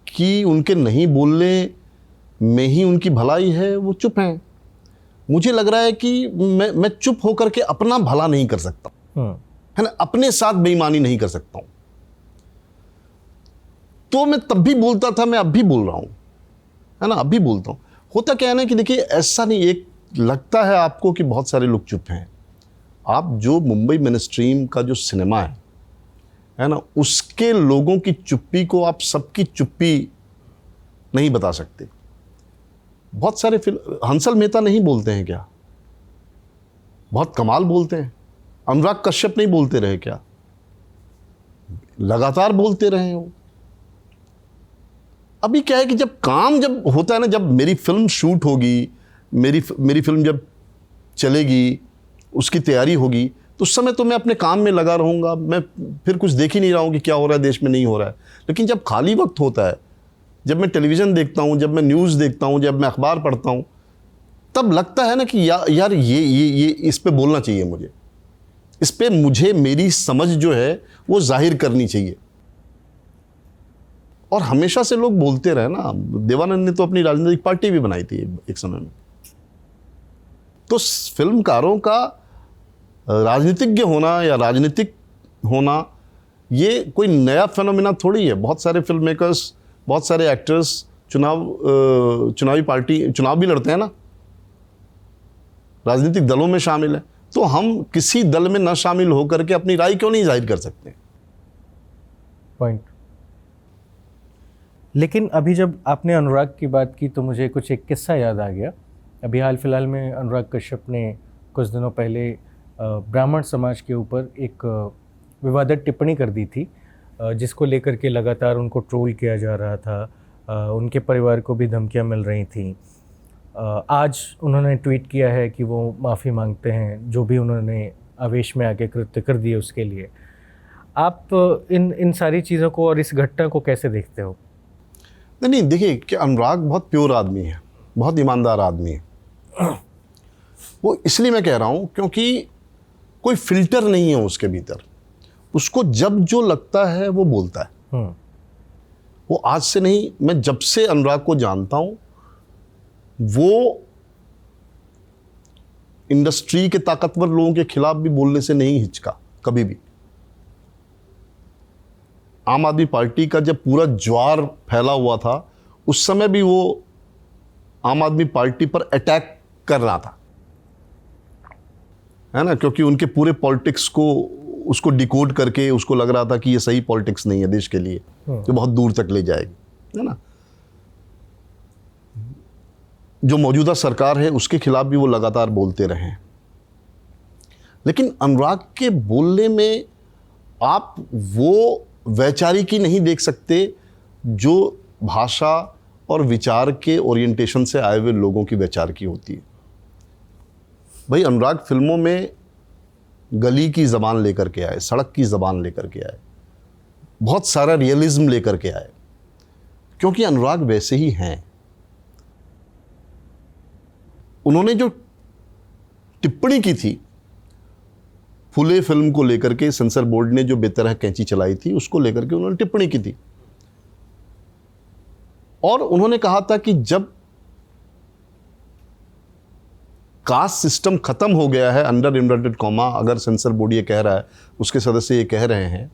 कि उनके नहीं बोलने में ही उनकी भलाई है, वो चुप हैं। मुझे लग रहा है कि मैं चुप होकर के अपना भला नहीं कर सकता, है ना, अपने साथ बेईमानी नहीं कर सकता हूं। तो मैं तब भी बोलता था, मैं अब भी बोल रहा हूं, है ना, अब भी बोलता हूं। होता क्या है ना कि देखिए, ऐसा नहीं, एक लगता है आपको कि बहुत सारे लोग चुप हैं। आप जो मुंबई मेनस्ट्रीम का जो सिनेमा है ना, उसके लोगों की चुप्पी को आप सबकी चुप्पी नहीं बता सकते। बहुत सारे हंसल मेहता नहीं बोलते हैं क्या? बहुत कमाल बोलते हैं। अनुराग कश्यप नहीं बोलते रहे क्या? लगातार बोलते रहे हो। अभी क्या है कि जब काम जब होता है ना, जब मेरी फिल्म शूट होगी, मेरी फिल्म जब चलेगी, उसकी तैयारी होगी, तो उस समय तो मैं अपने काम में लगा रहूँगा। मैं फिर कुछ देख ही नहीं रहा हूँ कि क्या हो रहा है देश में, नहीं हो रहा है। लेकिन जब खाली वक्त होता है, जब मैं टेलीविज़न देखता हूँ, जब मैं न्यूज़ देखता हूँ, जब मैं अखबार पढ़ता हूँ, तब लगता है ना कि यार ये इस पे बोलना चाहिए मुझे, इस पे मुझे मेरी समझ जो है वो जाहिर करनी चाहिए। और हमेशा से लोग बोलते रहे ना, देवानंद ने तो अपनी राजनीतिक पार्टी भी बनाई थी एक समय में। तो फिल्मकारों का राजनीतिज्ञ होना या राजनीतिक होना ये कोई नया फिनोमिना थोड़ी है। बहुत सारे फिल्म मेकर्स, बहुत सारे एक्टर्स चुनाव भी लड़ते हैं ना, राजनीतिक दलों में शामिल है। तो हम किसी दल में न शामिल होकर के अपनी राय क्यों नहीं जाहिर कर सकते? पॉइंट। लेकिन अभी जब आपने अनुराग की बात की तो मुझे कुछ एक किस्सा याद आ गया। अभी हाल फिलहाल में अनुराग कश्यप ने कुछ दिनों पहले ब्राह्मण समाज के ऊपर एक विवादित टिप्पणी कर दी थी, जिसको लेकर के लगातार उनको ट्रोल किया जा रहा था, उनके परिवार को भी धमकियां मिल रही थी। आज उन्होंने ट्वीट किया है कि वो माफ़ी मांगते हैं जो भी उन्होंने आवेश में आके कृत्य कर दिए उसके लिए। आप इन सारी चीज़ों को और इस घटना को कैसे देखते हो? नहीं, देखिए कि अनुराग बहुत प्योर आदमी है, बहुत ईमानदार आदमी है। वो इसलिए मैं कह रहा हूँ क्योंकि कोई फिल्टर नहीं है उसके भीतर। उसको जब जो लगता है वो बोलता है। वो आज से नहीं, मैं जब से अनुराग को जानता हूँ वो इंडस्ट्री के ताकतवर लोगों के खिलाफ भी बोलने से नहीं हिचका कभी भी। आम आदमी पार्टी का जब पूरा ज्वार फैला हुआ था उस समय भी वो आम आदमी पार्टी पर अटैक कर रहा था, है ना, क्योंकि उनके पूरे पॉलिटिक्स को उसको डिकोड करके उसको लग रहा था कि ये सही पॉलिटिक्स नहीं है देश के लिए, जो बहुत दूर तक ले जाएगी, है ना। जो मौजूदा सरकार है उसके खिलाफ भी वो लगातार बोलते रहे। लेकिन अनुराग के बोलने में आप वो वैचारिकी नहीं देख सकते जो भाषा और विचार के ओरिएंटेशन से आए हुए लोगों की वैचारिकी होती है। भाई अनुराग फिल्मों में गली की ज़बान लेकर के आए, सड़क की ज़बान लेकर के आए, बहुत सारा रियलिज्म लेकर के आए, क्योंकि अनुराग वैसे ही हैं। उन्होंने जो टिप्पणी की थी फुले फिल्म को लेकर के, सेंसर बोर्ड ने जो बेतरह कैंची चलाई थी उसको लेकर के उन्होंने टिप्पणी की थी, और उन्होंने कहा था कि जब कास्ट सिस्टम खत्म हो गया है, अंडर इन्वर्टेड कॉमा, अगर सेंसर बोर्ड ये कह रहा है, उसके सदस्य ये कह रहे हैं,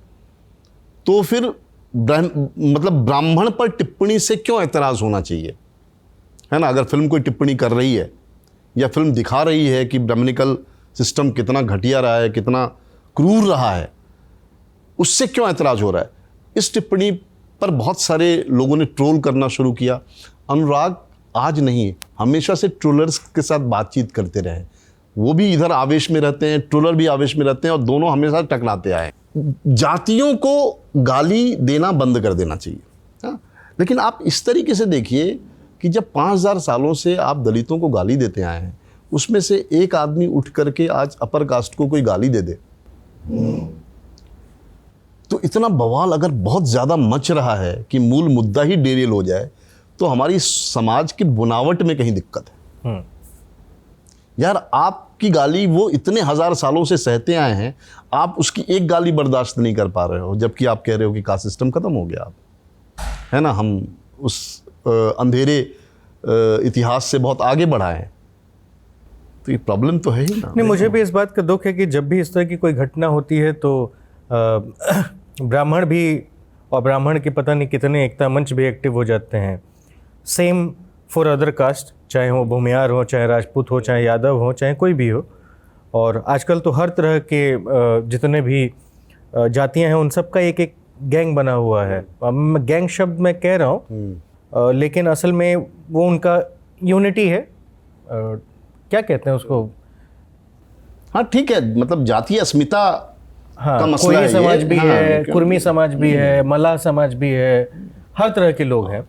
तो फिर मतलब ब्राह्मण पर टिप्पणी से क्यों एतराज़ होना चाहिए, है ना। अगर फिल्म कोई टिप्पणी कर रही है या फिल्म दिखा रही है कि ब्राह्मणिकल सिस्टम कितना घटिया रहा है, कितना क्रूर रहा है, उससे क्यों एतराज़ हो रहा है। इस टिप्पणी पर बहुत सारे लोगों ने ट्रोल करना शुरू किया। अनुराग आज नहीं, हमेशा से ट्रोलर्स के साथ बातचीत करते रहे। वो भी इधर आवेश में रहते हैं, ट्रोलर भी आवेश में रहते हैं, और दोनों हमेशा टकराते आए। जातियों को गाली देना बंद कर देना चाहिए, हाँ। लेकिन आप इस तरीके से देखिए कि जब 5000 सालों से आप दलितों को गाली देते आए हैं, उसमें से एक आदमी उठ करके आज अपर कास्ट को कोई गाली दे दे, तो इतना बवाल अगर बहुत ज़्यादा मच रहा है कि मूल मुद्दा ही डेरियल हो जाए, तो हमारी समाज की बुनावट में कहीं दिक्कत है। यार आपकी गाली वो इतने 1000 सालों से सहते आए हैं, आप उसकी एक गाली बर्दाश्त नहीं कर पा रहे हो, जबकि आप कह रहे हो कि कास्ट सिस्टम खत्म हो गया, है ना। हम उस अंधेरे इतिहास से बहुत आगे बढ़ा है, तो ये प्रॉब्लम तो है ही ना। नहीं, मुझे भी इस बात का दुख है कि जब भी इस तरह की कोई घटना होती है तो ब्राह्मण भी, और ब्राह्मण के पता नहीं कितने एकता मंच भी एक्टिव हो जाते हैं। सेम फॉर अदर कास्ट, चाहे वो भूमियार हो, चाहे राजपूत हो, चाहे यादव हो, चाहे कोई भी हो। और आजकल तो हर तरह के जितने भी जातियां हैं उन सब का एक एक गैंग बना हुआ है। अब गैंग शब्द मैं कह रहा हूँ, लेकिन असल में वो उनका यूनिटी है। क्या कहते हैं उसको? हाँ ठीक है, मतलब जातीय अस्मिता हाँ, का मसला कोई समाज भी हाँ, है, कुर्मी समाज भी है, मल्लाह समाज भी है, हर तरह के लोग हैं।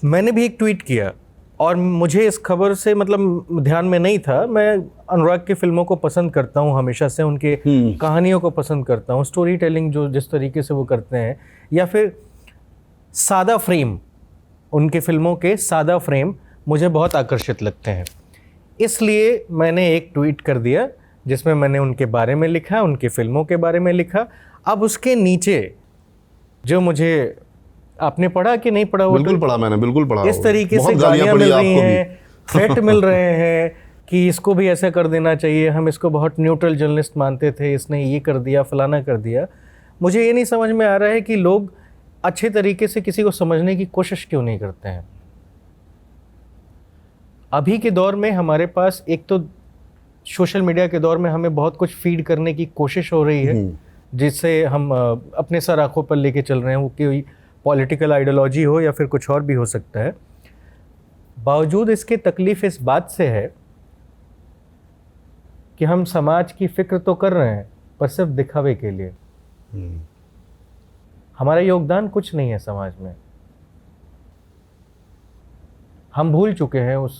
मैंने भी एक ट्वीट किया, और मुझे इस खबर से मतलब ध्यान में नहीं था। मैं अनुराग की फिल्मों को पसंद करता हूँ, हमेशा से उनके कहानियों को पसंद करता हूँ, स्टोरी टेलिंग जो जिस तरीके से वो करते हैं, या फिर सादा फ्रेम, उनके फिल्मों के सादा फ्रेम मुझे बहुत आकर्षित लगते हैं। इसलिए मैंने एक ट्वीट कर दिया जिसमें मैंने उनके बारे में लिखा, उनकी फिल्मों के बारे में लिखा। अब उसके नीचे जो मुझे, आपने पढ़ा कि नहीं पढ़ा वो बिल्कुल tweet? पढ़ा मैंने, बिल्कुल पढ़ा। इस तरीके से बहुत गालियां गालियां पड़ी मिल रही आपको भी। हैं, थ्रेट मिल रहे हैं कि इसको भी ऐसा कर देना चाहिए, हम इसको बहुत न्यूट्रल जर्नलिस्ट मानते थे, इसने ये कर दिया, फलाना कर दिया। मुझे ये नहीं समझ में आ रहा है कि लोग अच्छे तरीके से किसी को समझने की कोशिश क्यों नहीं करते हैं। अभी के दौर में हमारे पास एक तो सोशल मीडिया के दौर में हमें बहुत कुछ फीड करने की कोशिश हो रही है, जिससे हम अपने सर आंखों पर लेके चल रहे हैं, वो कोई पॉलिटिकल आइडियोलॉजी हो या फिर कुछ और भी हो सकता है। बावजूद इसके तकलीफ इस बात से है कि हम समाज की फिक्र तो कर रहे हैं पर सिर्फ दिखावे के लिए। हमारा योगदान कुछ नहीं है समाज में। हम भूल चुके हैं उस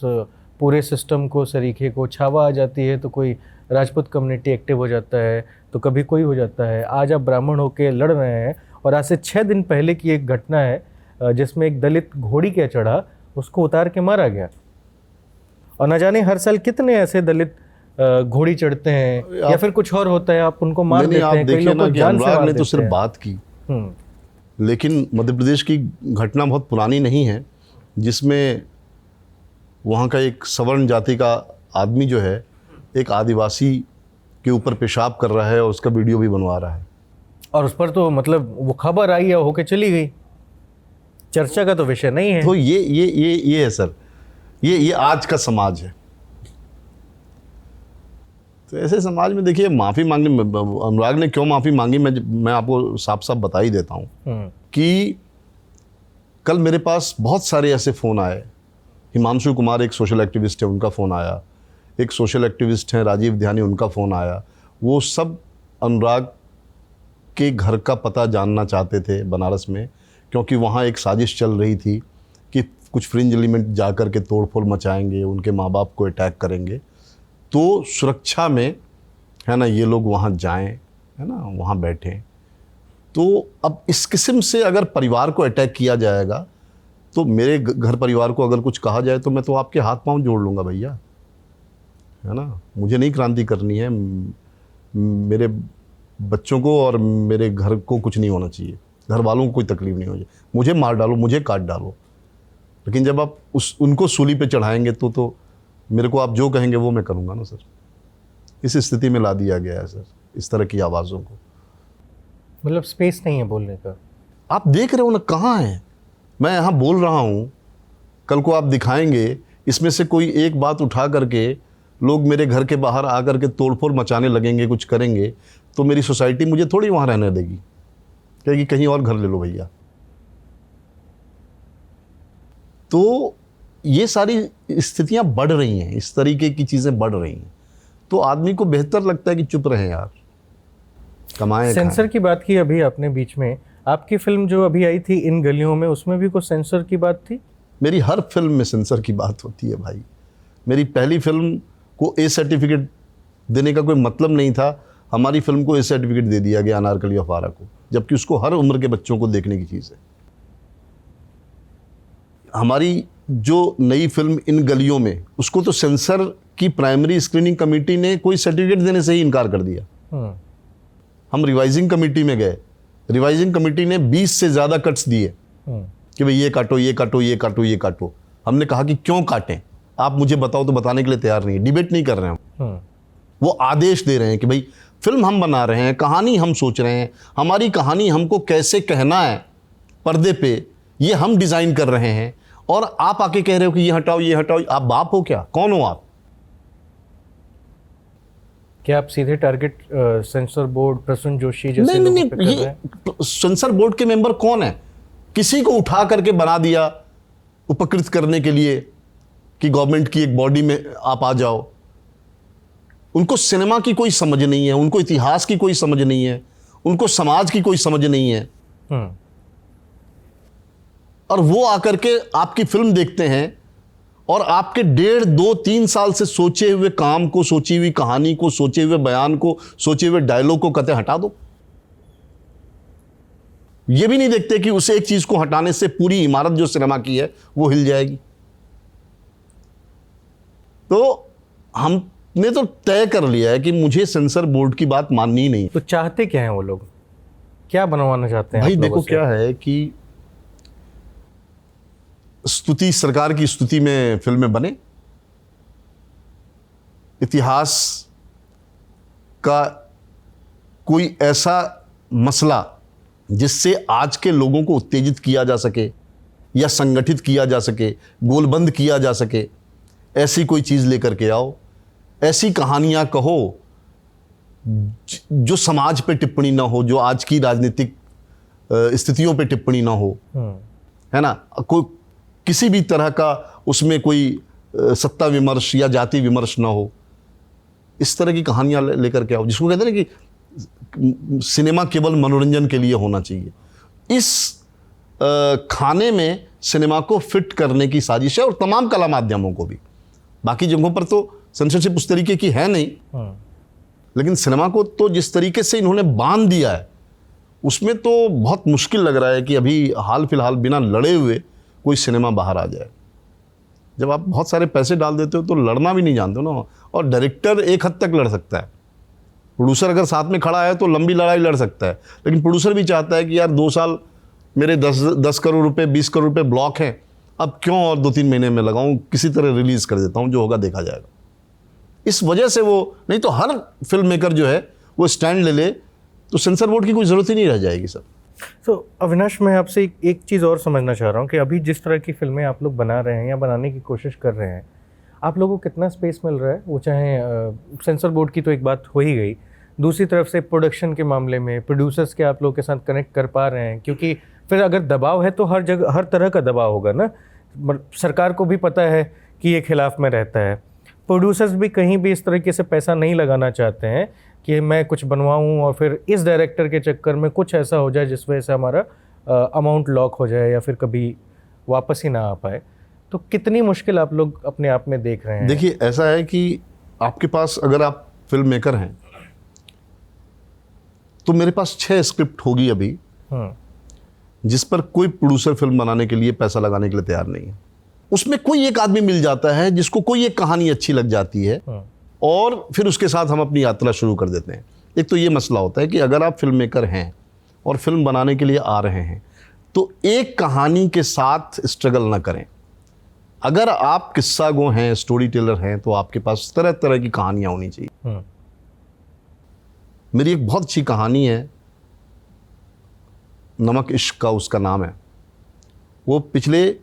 पूरे सिस्टम को, सरीखे को। छावा आ जाती है तो कोई राजपूत कम्युनिटी एक्टिव हो जाता है, तो कभी कोई हो जाता है। आज आप ब्राह्मण होकर लड़ रहे हैं और आज से 6 दिन पहले की एक घटना है जिसमें एक दलित घोड़ी के चढ़ा, उसको उतार के मारा गया। और न जाने हर साल कितने ऐसे दलित घोड़ी चढ़ते हैं या फिर कुछ और होता है, आप उनको मार देते हैं। कई लोग ना तो कि जान से अनुराग मार ने तो देते सिर्फ हैं। बात की, लेकिन मध्य प्रदेश की घटना बहुत पुरानी नहीं है जिसमें वहाँ का एक सवर्ण जाति का आदमी जो है एक आदिवासी के ऊपर पेशाब कर रहा है और उसका वीडियो भी बनवा रहा है। और उस पर तो मतलब वो खबर आई है, होके चली गई, चर्चा का तो विषय नहीं है। तो ये है सर, ये आज का समाज है। तो ऐसे समाज में देखिए माफ़ी मांगने, अनुराग ने क्यों माफ़ी मांगी मैं आपको साफ साफ बता ही देता हूँ कि कल मेरे पास बहुत सारे ऐसे फ़ोन आए। हिमांशु कुमार एक सोशल एक्टिविस्ट है, उनका फ़ोन आया। एक सोशल एक्टिविस्ट हैं राजीव ध्यानी, उनका फ़ोन आया। वो सब अनुराग के घर का पता जानना चाहते थे बनारस में, क्योंकि वहाँ एक साजिश चल रही थी कि कुछ फ्रिंज एलिमेंट जा कर के तोड़फोड़ मचाएंगे, उनके माँ बाप को अटैक करेंगे। तो सुरक्षा में है ना ये लोग वहाँ जाएं, है ना, वहाँ बैठें। तो अब इस किस्म से अगर परिवार को अटैक किया जाएगा तो मेरे घर परिवार को अगर कुछ कहा जाए तो मैं तो आपके हाथ पांव जोड़ लूँगा भैया, है ना। मुझे नहीं क्रांति करनी है, मेरे बच्चों को और मेरे घर को कुछ नहीं होना चाहिए, घर वालों को कोई तकलीफ नहीं होनी चाहिए। मुझे मार डालो, मुझे काट डालो, लेकिन जब आप उनको सूली पे चढ़ाएंगे तो मेरे को आप जो कहेंगे वो मैं करूँगा ना सर। इस स्थिति में ला दिया गया है सर इस तरह की आवाज़ों को। मतलब स्पेस नहीं है बोलने का। आप देख रहे हो ना कहाँ है, मैं यहाँ बोल रहा हूँ, कल को आप दिखाएंगे इसमें से कोई एक बात उठा करके लोग मेरे घर के बाहर आकर के तोड़फोड़ मचाने लगेंगे, कुछ करेंगे, तो मेरी सोसाइटी मुझे थोड़ी वहाँ रहने देगी, कहेगी कहीं और घर ले लो भैया। तो ये सारी स्थितियाँ बढ़ रही हैं, इस तरीके की चीज़ें बढ़ रही हैं। तो आदमी को बेहतर लगता है कि चुप रहें यार, कमाएं। सेंसर की बात की अभी आपने बीच में, आपकी फिल्म जो अभी आई थी इन गलियों में, उसमें भी कुछ सेंसर की बात थी? मेरी हर फिल्म में सेंसर की बात होती है भाई। मेरी पहली फिल्म को ए सर्टिफिकेट देने का कोई मतलब नहीं था, हमारी फिल्म को ए सर्टिफिकेट दे दिया गया अनारकली अफवारा को, जबकि उसको हर उम्र के बच्चों को देखने की चीज़ है। हमारी जो नई फिल्म इन गलियों में, उसको तो सेंसर की प्राइमरी स्क्रीनिंग कमेटी ने कोई सर्टिफिकेट देने से ही इनकार कर दिया। हम रिवाइजिंग कमेटी में गए, रिवाइजिंग कमेटी ने 20 से ज़्यादा कट्स दिए कि भाई ये काटो, ये काटो, ये काटो, ये काटो। हमने कहा कि क्यों काटें, आप मुझे बताओ, तो बताने के लिए तैयार नहीं है, डिबेट नहीं कर रहे हैं। वो आदेश दे रहे हैं कि भाई फिल्म हम बना रहे हैं, कहानी हम सोच रहे हैं, हमारी कहानी हमको कैसे कहना है पर्दे पे, ये हम डिज़ाइन कर रहे हैं, और आप आके कह रहे हो कि ये हटाओ, ये हटाओ। आप बाप हो क्या, कौन हो आप? क्या आप सीधे target censor board, Prasoon Joshi जैसे नहीं, लोगों पे कर रहे हैं? ये सेंसर बोर्ड के मेंबर कौन है? किसी को उठा करके बना दिया उपकृत करने के लिए कि गवर्नमेंट की एक बॉडी में आप आ जाओ। उनको सिनेमा की कोई समझ नहीं है, उनको इतिहास की कोई समझ नहीं है, उनको समाज की कोई समझ नहीं है। और वो आकर के आपकी फिल्म देखते हैं और आपके 1.5, 2, 3 साल से सोचे हुए काम को, सोची हुई कहानी को, सोचे हुए बयान को, सोचे हुए डायलॉग को कहते हटा दो। ये भी नहीं देखते कि उस एक चीज को हटाने से पूरी इमारत जो सिनेमा की है वो हिल जाएगी। तो हमने तो तय कर लिया है कि मुझे सेंसर बोर्ड की बात माननी ही नहीं। तो चाहते क्या हैं वो लोग, क्या बनवाना चाहते हैं भाई आप देखो लोगों से? क्या है कि स्तुति, सरकार की स्तुति में फिल्में बने, इतिहास का कोई ऐसा मसला जिससे आज के लोगों को उत्तेजित किया जा सके या संगठित किया जा सके, गोलबंद किया जा सके, ऐसी कोई चीज लेकर के आओ। ऐसी कहानियां कहो जो समाज पे टिप्पणी ना हो, जो आज की राजनीतिक स्थितियों पे टिप्पणी ना हो, है ना, कोई किसी भी तरह का उसमें कोई सत्ता विमर्श या जाति विमर्श ना हो। इस तरह की कहानियां लेकर के आओ, जिसको कहते हैं ना कि सिनेमा केवल मनोरंजन के लिए होना चाहिए। इस खाने में सिनेमा को फिट करने की साजिश है, और तमाम कला माध्यमों को भी। बाकी जगहों पर तो सेंसरशिप उस तरीके की है नहीं, लेकिन सिनेमा को तो जिस तरीके से इन्होंने बांध दिया है, उसमें तो बहुत मुश्किल लग रहा है कि अभी हाल फिलहाल बिना लड़े हुए कोई सिनेमा बाहर आ जाए। जब आप बहुत सारे पैसे डाल देते हो तो लड़ना भी नहीं जानते हो ना। और डायरेक्टर एक हद तक लड़ सकता है, प्रोड्यूसर अगर साथ में खड़ा है तो लंबी लड़ाई लड़ सकता है, लेकिन प्रोड्यूसर भी चाहता है कि यार 2 साल मेरे 10 करोड़ रुपए 20 करोड़ रुपए ब्लॉक हैं, अब क्यों और 2-3 महीने में लगाऊं, किसी तरह रिलीज कर देता हूं, जो होगा देखा जाएगा। इस वजह से वो, नहीं तो हर फिल्म मेकर जो है वो स्टैंड ले तो सेंसर बोर्ड की कोई ज़रूरत ही नहीं रह जाएगी सर। तो अविनाश, मैं आपसे एक चीज़ और समझना चाह रहा हूँ कि अभी जिस तरह की फिल्में आप लोग बना रहे हैं या बनाने की कोशिश कर रहे हैं, आप लोगों को कितना स्पेस मिल रहा है? वो चाहे सेंसर बोर्ड की तो एक बात हो ही गई, दूसरी तरफ से प्रोडक्शन के मामले में प्रोड्यूसर्स के आप लोगों के साथ कनेक्ट कर पा रहे हैं? क्योंकि फिर अगर दबाव है तो हर जगह हर तरह का दबाव होगा ना। सरकार को भी पता है कि ये खिलाफ में रहता है, प्रोड्यूसर्स भी कहीं भी इस तरीके से पैसा नहीं लगाना चाहते हैं कि मैं कुछ बनवाऊं और फिर इस डायरेक्टर के चक्कर में कुछ ऐसा हो जाए जिस वजह से हमारा अमाउंट लॉक हो जाए या फिर कभी वापस ही ना आ पाए। तो कितनी मुश्किल आप लोग अपने आप में देख रहे हैं? देखिए, ऐसा है कि आपके पास, अगर आप फिल्म मेकर हैं तो मेरे पास 6 स्क्रिप्ट होगी अभी, जिस पर कोई प्रोड्यूसर फिल्म बनाने के लिए पैसा लगाने के लिए तैयार नहीं है। उसमें कोई एक आदमी मिल जाता है जिसको कोई एक कहानी अच्छी लग जाती है, और फिर उसके साथ हम अपनी यात्रा शुरू कर देते हैं। एक तो ये मसला होता है कि अगर आप फिल्म मेकर हैं और फिल्म बनाने के लिए आ रहे हैं तो एक कहानी के साथ स्ट्रगल ना करें। अगर आप किस्सा गो हैं, स्टोरी टेलर हैं, तो आपके पास तरह तरह की कहानियां होनी चाहिए। मेरी एक बहुत अच्छी कहानी है, नमक इश्क का उसका नाम है। वो पिछले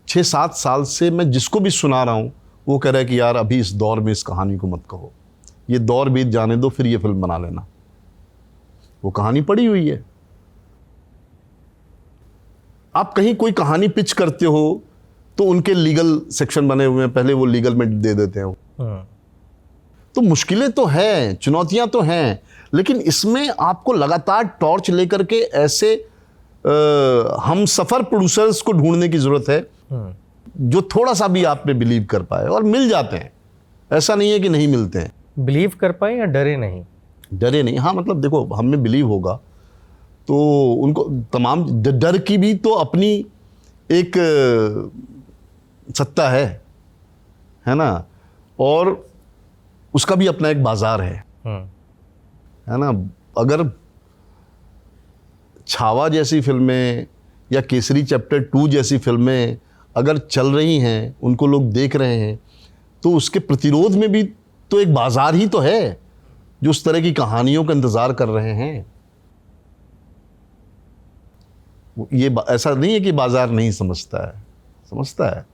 6-7 साल से मैं जिसको भी सुना रहा हूँ वो कह रहा है कि यार अभी इस दौर में इस कहानी को मत कहो, ये दौर बीत जाने दो, फिर ये फिल्म बना लेना। वो कहानी पड़ी हुई है। आप कहीं कोई कहानी पिच करते हो तो उनके लीगल सेक्शन बने हुए हैं, पहले वो लीगल में दे देते हैं। तो मुश्किलें तो हैं, चुनौतियां तो हैं, लेकिन इसमें आपको लगातार टॉर्च लेकर के ऐसे हम सफर प्रोड्यूसर्स को ढूंढने की जरूरत है जो थोड़ा सा भी आप पे बिलीव कर पाए, और मिल जाते हैं। ऐसा नहीं है कि नहीं मिलते हैं। बिलीव कर पाए या डरे नहीं? डरे नहीं, हाँ, मतलब देखो, हम में बिलीव होगा तो उनको तमाम डर की भी तो अपनी एक सत्ता है ना, और उसका भी अपना एक बाजार है ना। अगर छावा जैसी फिल्में या केसरी चैप्टर 2 जैसी फिल्में अगर चल रही हैं, उनको लोग देख रहे हैं, तो उसके प्रतिरोध में भी तो एक बाजार ही तो है जो उस तरह की कहानियों का इंतजार कर रहे हैं। ये ऐसा नहीं है कि बाजार नहीं समझता है, समझता है।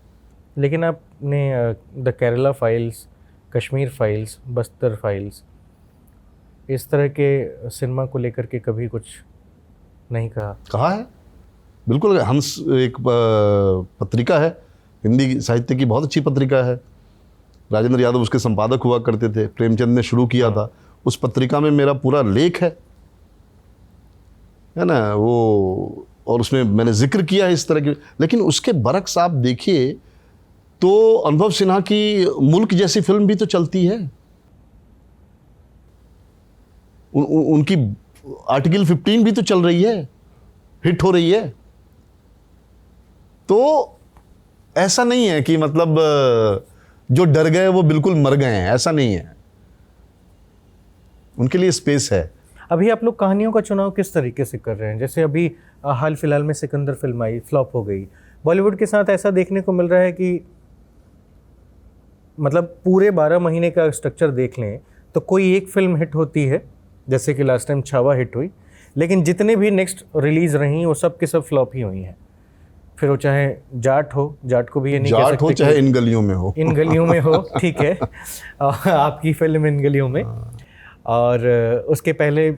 लेकिन आपने the Kerala files, Kashmir files, Bastar files, इस तरह के सिनेमा को लेकर के कभी कुछ नहीं कहा है? बिल्कुल। हंस एक पत्रिका है, हिंदी साहित्य की बहुत अच्छी पत्रिका है। राजेंद्र यादव उसके संपादक हुआ करते थे, प्रेमचंद ने शुरू किया था। उस पत्रिका में मेरा पूरा लेख है ना वो, और उसमें मैंने जिक्र किया है इस तरह की। लेकिन उसके बरक्स आप देखिए तो अनुभव सिन्हा की मुल्क जैसी फिल्म भी तो चलती है। उनकी आर्टिकल 15 भी तो चल रही है। हिट हो रही है। तो ऐसा नहीं है कि मतलब जो डर गए वो बिल्कुल मर गए हैं, ऐसा नहीं है, उनके लिए स्पेस है। अभी आप लोग कहानियों का चुनाव किस तरीके से कर रहे हैं? जैसे अभी हाल फिलहाल में सिकंदर फिल्म आई, फ्लॉप हो गई। बॉलीवुड के साथ ऐसा देखने को मिल रहा है कि मतलब पूरे 12 महीने का स्ट्रक्चर देख लें तो कोई एक फिल्म हिट होती है, जैसे कि लास्ट टाइम छावा हिट हुई, लेकिन जितने भी नेक्स्ट रिलीज रही वो सब के सब फ्लॉप ही हुई हैं। फिर वो चाहे जाट हो, जाट को भी ये नहीं कह जाट सकते हो चाहे इन गलियों में हो, इन गलियों में हो, ठीक है, आपकी फिल्म इन गलियों में। और उसके पहले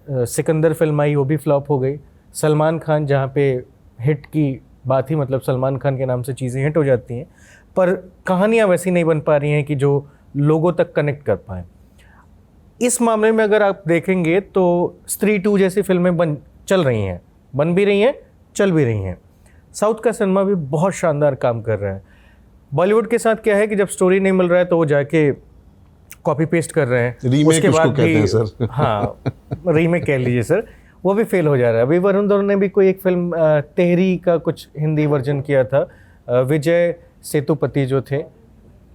सिकंदर फिल्म आई, वो भी फ्लॉप हो गई। सलमान खान, जहाँ पे हिट की बात ही मतलब सलमान खान के नाम से चीज़ें हिट हो जाती हैं, पर कहानियाँ वैसी नहीं बन पा रही हैं कि जो लोगों तक कनेक्ट कर पाएँ। इस मामले में अगर आप देखेंगे तो स्त्री 2 जैसी फिल्में चल रही हैं, बन भी रही हैं, चल भी रही हैं। साउथ का सिनेमा भी बहुत शानदार काम कर रहा है। बॉलीवुड के साथ क्या है कि जब स्टोरी नहीं मिल रहा है तो वो जाके कॉपी पेस्ट कर रहे हैं, रीमेक उसके उसको बाद कहते भी हैं सर। हाँ, रीमेक कह लीजिए सर, वो भी फेल हो जा रहा है। अभी वरुण धवन ने भी कोई एक फिल्म तेहरी का कुछ हिंदी वर्जन किया था, विजय सेतुपति जो थे,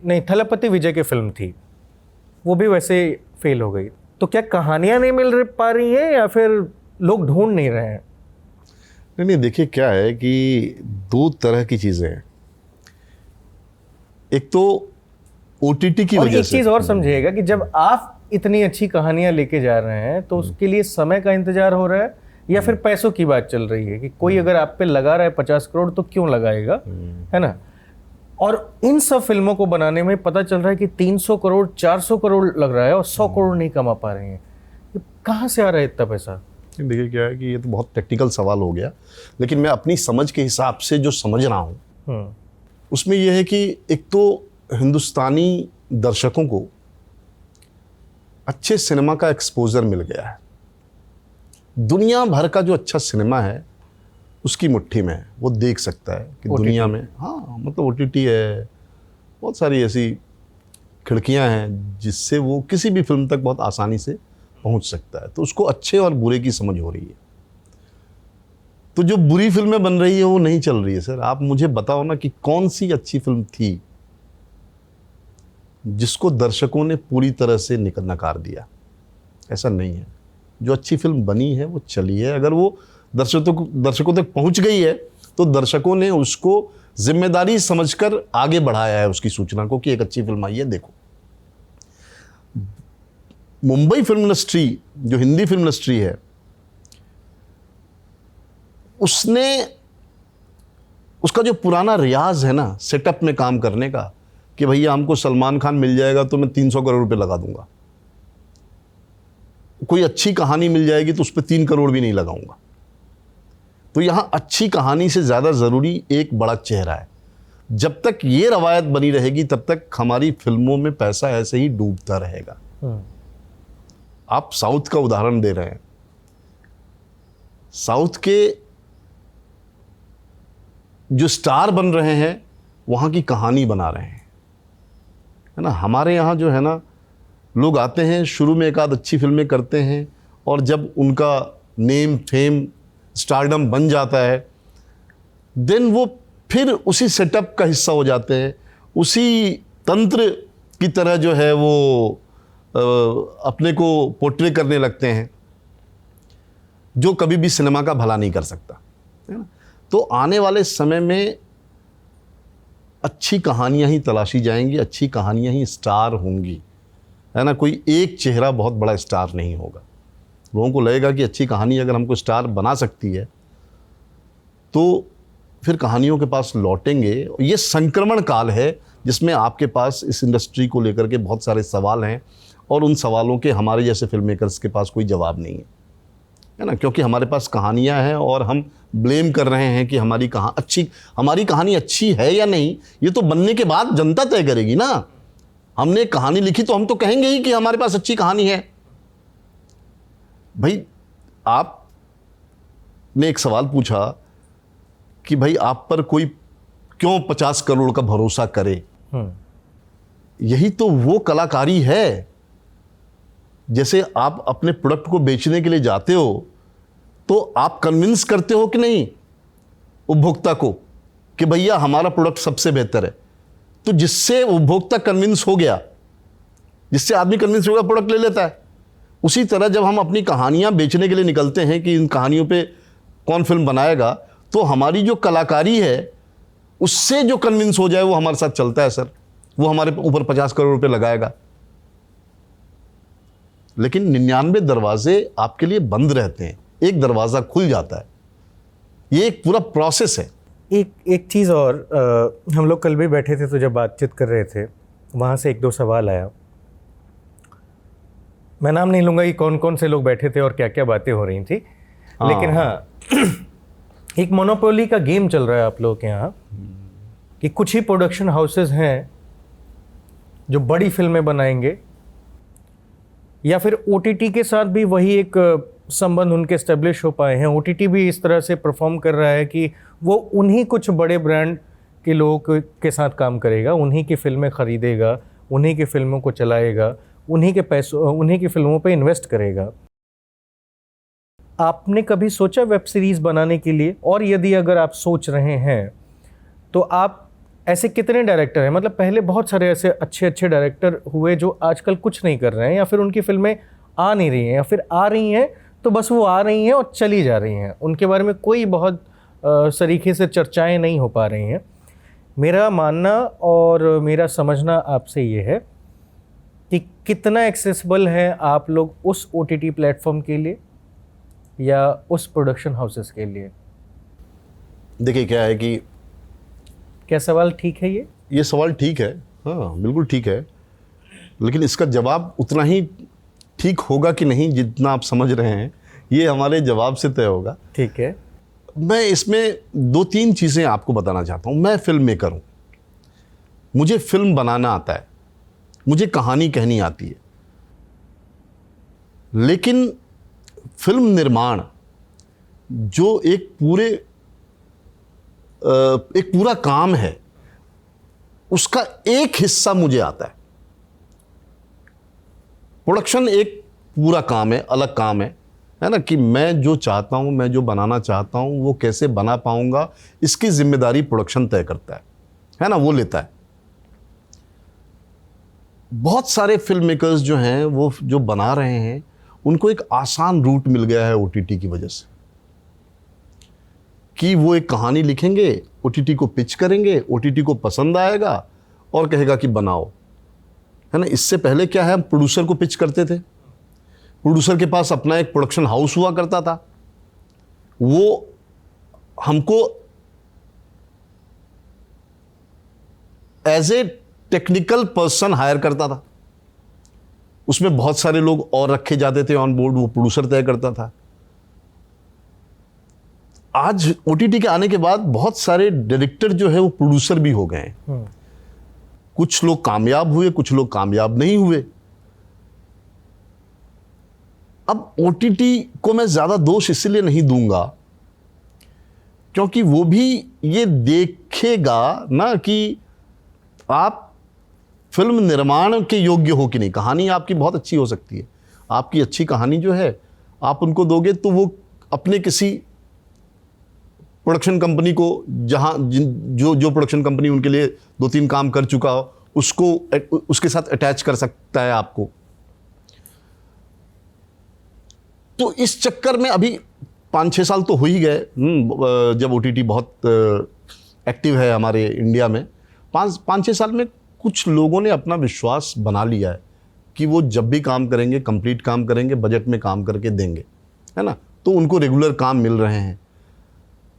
नहीं थलपति विजय की फिल्म थी, वो भी वैसे फेल हो गई। तो क्या कहानियाँ नहीं मिल पा रही हैं या फिर लोग ढूंढ नहीं रहे हैं? नहीं, देखिए क्या है कि दो तरह की चीज़ें हैं। एक तो OTT की और वजह एक से, चीज़ और समझिएगा कि जब आप इतनी अच्छी कहानियां लेके जा रहे हैं तो उसके लिए समय का इंतजार हो रहा है या फिर पैसों की बात चल रही है कि कोई अगर आप पे लगा रहा है 50 करोड़ तो क्यों लगाएगा, है ना? और इन सब फिल्मों को बनाने में पता चल रहा है कि 300 करोड़ 400 करोड़ लग रहा है और 100 करोड़ नहीं कमा पा रहे हैं। ये कहाँ से आ रहा है इतना पैसा? देखिए क्या है कि ये तो बहुत टेक्निकल सवाल हो गया, लेकिन मैं अपनी समझ के हिसाब से जो समझ रहा हूँ उसमें यह है कि एक तो हिंदुस्तानी दर्शकों को अच्छे सिनेमा का एक्सपोजर मिल गया है। दुनिया भर का जो अच्छा सिनेमा है उसकी मुट्ठी में है, वो देख सकता है कि दुनिया में, हाँ मतलब OTT है, बहुत सारी ऐसी खिड़कियां हैं जिससे वो किसी भी फिल्म तक बहुत आसानी से पहुंच सकता है। तो उसको अच्छे और बुरे की समझ हो रही है। तो जो बुरी फिल्में बन रही है वो नहीं चल रही है सर। आप मुझे बताओ ना कि कौन सी अच्छी फिल्म थी जिसको दर्शकों ने पूरी तरह से नकार दिया? ऐसा नहीं है। जो अच्छी फिल्म बनी है वो चली है। अगर वो दर्शकों तक पहुंच गई है तो दर्शकों ने उसको जिम्मेदारी समझकर आगे बढ़ाया है उसकी सूचना को कि एक अच्छी फिल्म आई है, देखो। मुंबई फिल्म इंडस्ट्री, जो हिंदी फिल्म इंडस्ट्री है, उसका जो पुराना रियाज है ना सेटअप में काम करने का कि भैया हमको सलमान खान मिल जाएगा तो मैं 300 करोड़ रुपए लगा दूंगा, कोई अच्छी कहानी मिल जाएगी तो उस पर 3 करोड़ भी नहीं लगाऊंगा। तो यहां अच्छी कहानी से ज़्यादा ज़रूरी एक बड़ा चेहरा है। जब तक ये रवायत बनी रहेगी तब तक हमारी फिल्मों में पैसा ऐसे ही डूबता रहेगा। आप साउथ का उदाहरण दे रहे हैं। साउथ के जो स्टार बन रहे हैं वहाँ की कहानी बना रहे हैं, है ना। हमारे यहाँ जो है ना, लोग आते हैं, शुरू में एक आध अच्छी फिल्में करते हैं और जब उनका नेम फेम स्टारडम बन जाता है देन वो फिर उसी सेटअप का हिस्सा हो जाते हैं, उसी तंत्र की तरह जो है वो अपने को पोर्ट्रे करने लगते हैं, जो कभी भी सिनेमा का भला नहीं कर सकता, है ना। तो आने वाले समय में अच्छी कहानियां ही तलाशी जाएंगी, अच्छी कहानियां ही स्टार होंगी, है ना। कोई एक चेहरा बहुत बड़ा स्टार नहीं होगा। लोगों को लगेगा कि अच्छी कहानी अगर हमको स्टार बना सकती है तो फिर कहानियों के पास लौटेंगे। ये संक्रमण काल है जिसमें आपके पास इस इंडस्ट्री को लेकर के बहुत सारे सवाल हैं और उन सवालों के हमारे जैसे फिल्म मेकर्स के पास कोई जवाब नहीं है ना। क्योंकि हमारे पास कहानियां हैं और हम ब्लेम कर रहे हैं कि हमारी कहानी अच्छी है या नहीं, ये तो बनने के बाद जनता तय करेगी ना। हमने कहानी लिखी तो हम तो कहेंगे ही कि हमारे पास अच्छी कहानी है। भाई आपने एक सवाल पूछा कि भाई आप पर कोई क्यों 50 करोड़ का भरोसा करे। यही तो वो कलाकारी है। जैसे आप अपने प्रोडक्ट को बेचने के लिए जाते हो तो आप कन्विंस करते हो कि नहीं उपभोक्ता को कि भैया हमारा प्रोडक्ट सबसे बेहतर है। तो जिससे उपभोक्ता कन्विंस हो गया, जिससे आदमी कन्विंस हो गया, प्रोडक्ट ले लेता है। उसी तरह जब हम अपनी कहानियां बेचने के लिए निकलते हैं कि इन कहानियों पे कौन फिल्म बनाएगा, तो हमारी जो कलाकारी है उससे जो कन्विंस हो जाए वो हमारे साथ चलता है सर। वो हमारे ऊपर 50 करोड़ रुपए लगाएगा। लेकिन 99 दरवाजे आपके लिए बंद रहते हैं, एक दरवाजा खुल जाता है। ये एक पूरा प्रोसेस है। एक चीज़ और, हम लोग कल भी बैठे थे तो जब बातचीत कर रहे थे वहाँ से एक दो सवाल आया। मैं नाम नहीं लूँगा कि कौन कौन से लोग बैठे थे और क्या क्या बातें हो रही थी, लेकिन हाँ एक मोनोपोली का गेम चल रहा है आप लोगों के यहाँ कि कुछ ही प्रोडक्शन हाउसेस हैं जो बड़ी फिल्में बनाएंगे, या फिर ओटीटी के साथ भी वही एक संबंध उनके एस्टेब्लिश हो पाए हैं। ओटीटी भी इस तरह से परफॉर्म कर रहा है कि वो उन्हीं कुछ बड़े ब्रांड के लोगों के साथ काम करेगा, उन्हीं की फिल्में खरीदेगा, उन्हीं की फिल्मों को चलाएगा, उन्हीं के पैसों, उन्हीं की फिल्मों पे इन्वेस्ट करेगा। आपने कभी सोचा वेब सीरीज़ बनाने के लिए? और यदि अगर आप सोच रहे हैं तो आप ऐसे कितने डायरेक्टर हैं, मतलब पहले बहुत सारे ऐसे अच्छे अच्छे डायरेक्टर हुए जो आजकल कुछ नहीं कर रहे हैं, या फिर उनकी फिल्में आ नहीं रही हैं, या फिर आ रही हैं तो बस वो आ रही हैं और चली जा रही हैं, उनके बारे में कोई बहुत सरीखे से चर्चाएं नहीं हो पा रही हैं। मेरा मानना और मेरा समझना आपसे ये है कि कितना एक्सेसिबल है आप लोग उस ओटीटी प्लेटफॉर्म के लिए या उस प्रोडक्शन हाउसेस के लिए? देखिए क्या है कि क्या सवाल ठीक है ये सवाल ठीक है, हाँ बिल्कुल ठीक है, लेकिन इसका जवाब उतना ही ठीक होगा कि नहीं जितना आप समझ रहे हैं, ये हमारे जवाब से तय होगा। ठीक है। मैं इसमें 2-3 चीज़ें आपको बताना चाहता हूँ। मैं फिल्म मेकर हूँ, मुझे फिल्म बनाना आता है, मुझे कहानी कहनी आती है, लेकिन फिल्म निर्माण जो एक पूरा काम है, उसका एक हिस्सा मुझे आता है। प्रोडक्शन एक पूरा काम है, अलग काम है ना, कि मैं जो चाहता हूं, मैं जो बनाना चाहता हूं वो कैसे बना पाऊंगा, इसकी जिम्मेदारी प्रोडक्शन तय करता है ना, वो लेता है। बहुत सारे फिल्म मेकर्स जो हैं वो जो बना रहे हैं, उनको एक आसान रूट मिल गया है ओटीटी की वजह से, कि वो एक कहानी लिखेंगे, ओटीटी को पिच करेंगे, ओटीटी को पसंद आएगा और कहेगा कि बनाओ, है ना। इससे पहले क्या है, हम प्रोड्यूसर को पिच करते थे, प्रोड्यूसर के पास अपना एक प्रोडक्शन हाउस हुआ करता था, वो हमको as a technical person hire करता था, उसमें बहुत सारे लोग और रखे जाते थे ऑन बोर्ड, वो प्रोड्यूसर तय करता था। आज ओटीटी के आने के बाद बहुत सारे डायरेक्टर जो है वो प्रोड्यूसर भी हो गए हैं। कुछ लोग कामयाब हुए, कुछ लोग कामयाब नहीं हुए। अब ओटीटी को मैं ज्यादा दोष इसलिए नहीं दूंगा क्योंकि वो भी ये देखेगा ना कि आप फिल्म निर्माण के योग्य हो कि नहीं। कहानी आपकी बहुत अच्छी हो सकती है, आपकी अच्छी कहानी जो है आप उनको दोगे तो वो अपने किसी प्रोडक्शन कंपनी को, जहां जो प्रोडक्शन कंपनी उनके लिए 2-3 काम कर चुका हो, उसको उसके साथ अटैच कर सकता है आपको। तो इस चक्कर में अभी 5-6 साल तो हो ही गए जब ओटीटी बहुत एक्टिव है हमारे इंडिया में। 5-6 साल में कुछ लोगों ने अपना विश्वास बना लिया है कि वो जब भी काम करेंगे, कंप्लीट काम करेंगे, बजट में काम करके देंगे, है ना। तो उनको रेगुलर काम मिल रहे हैं।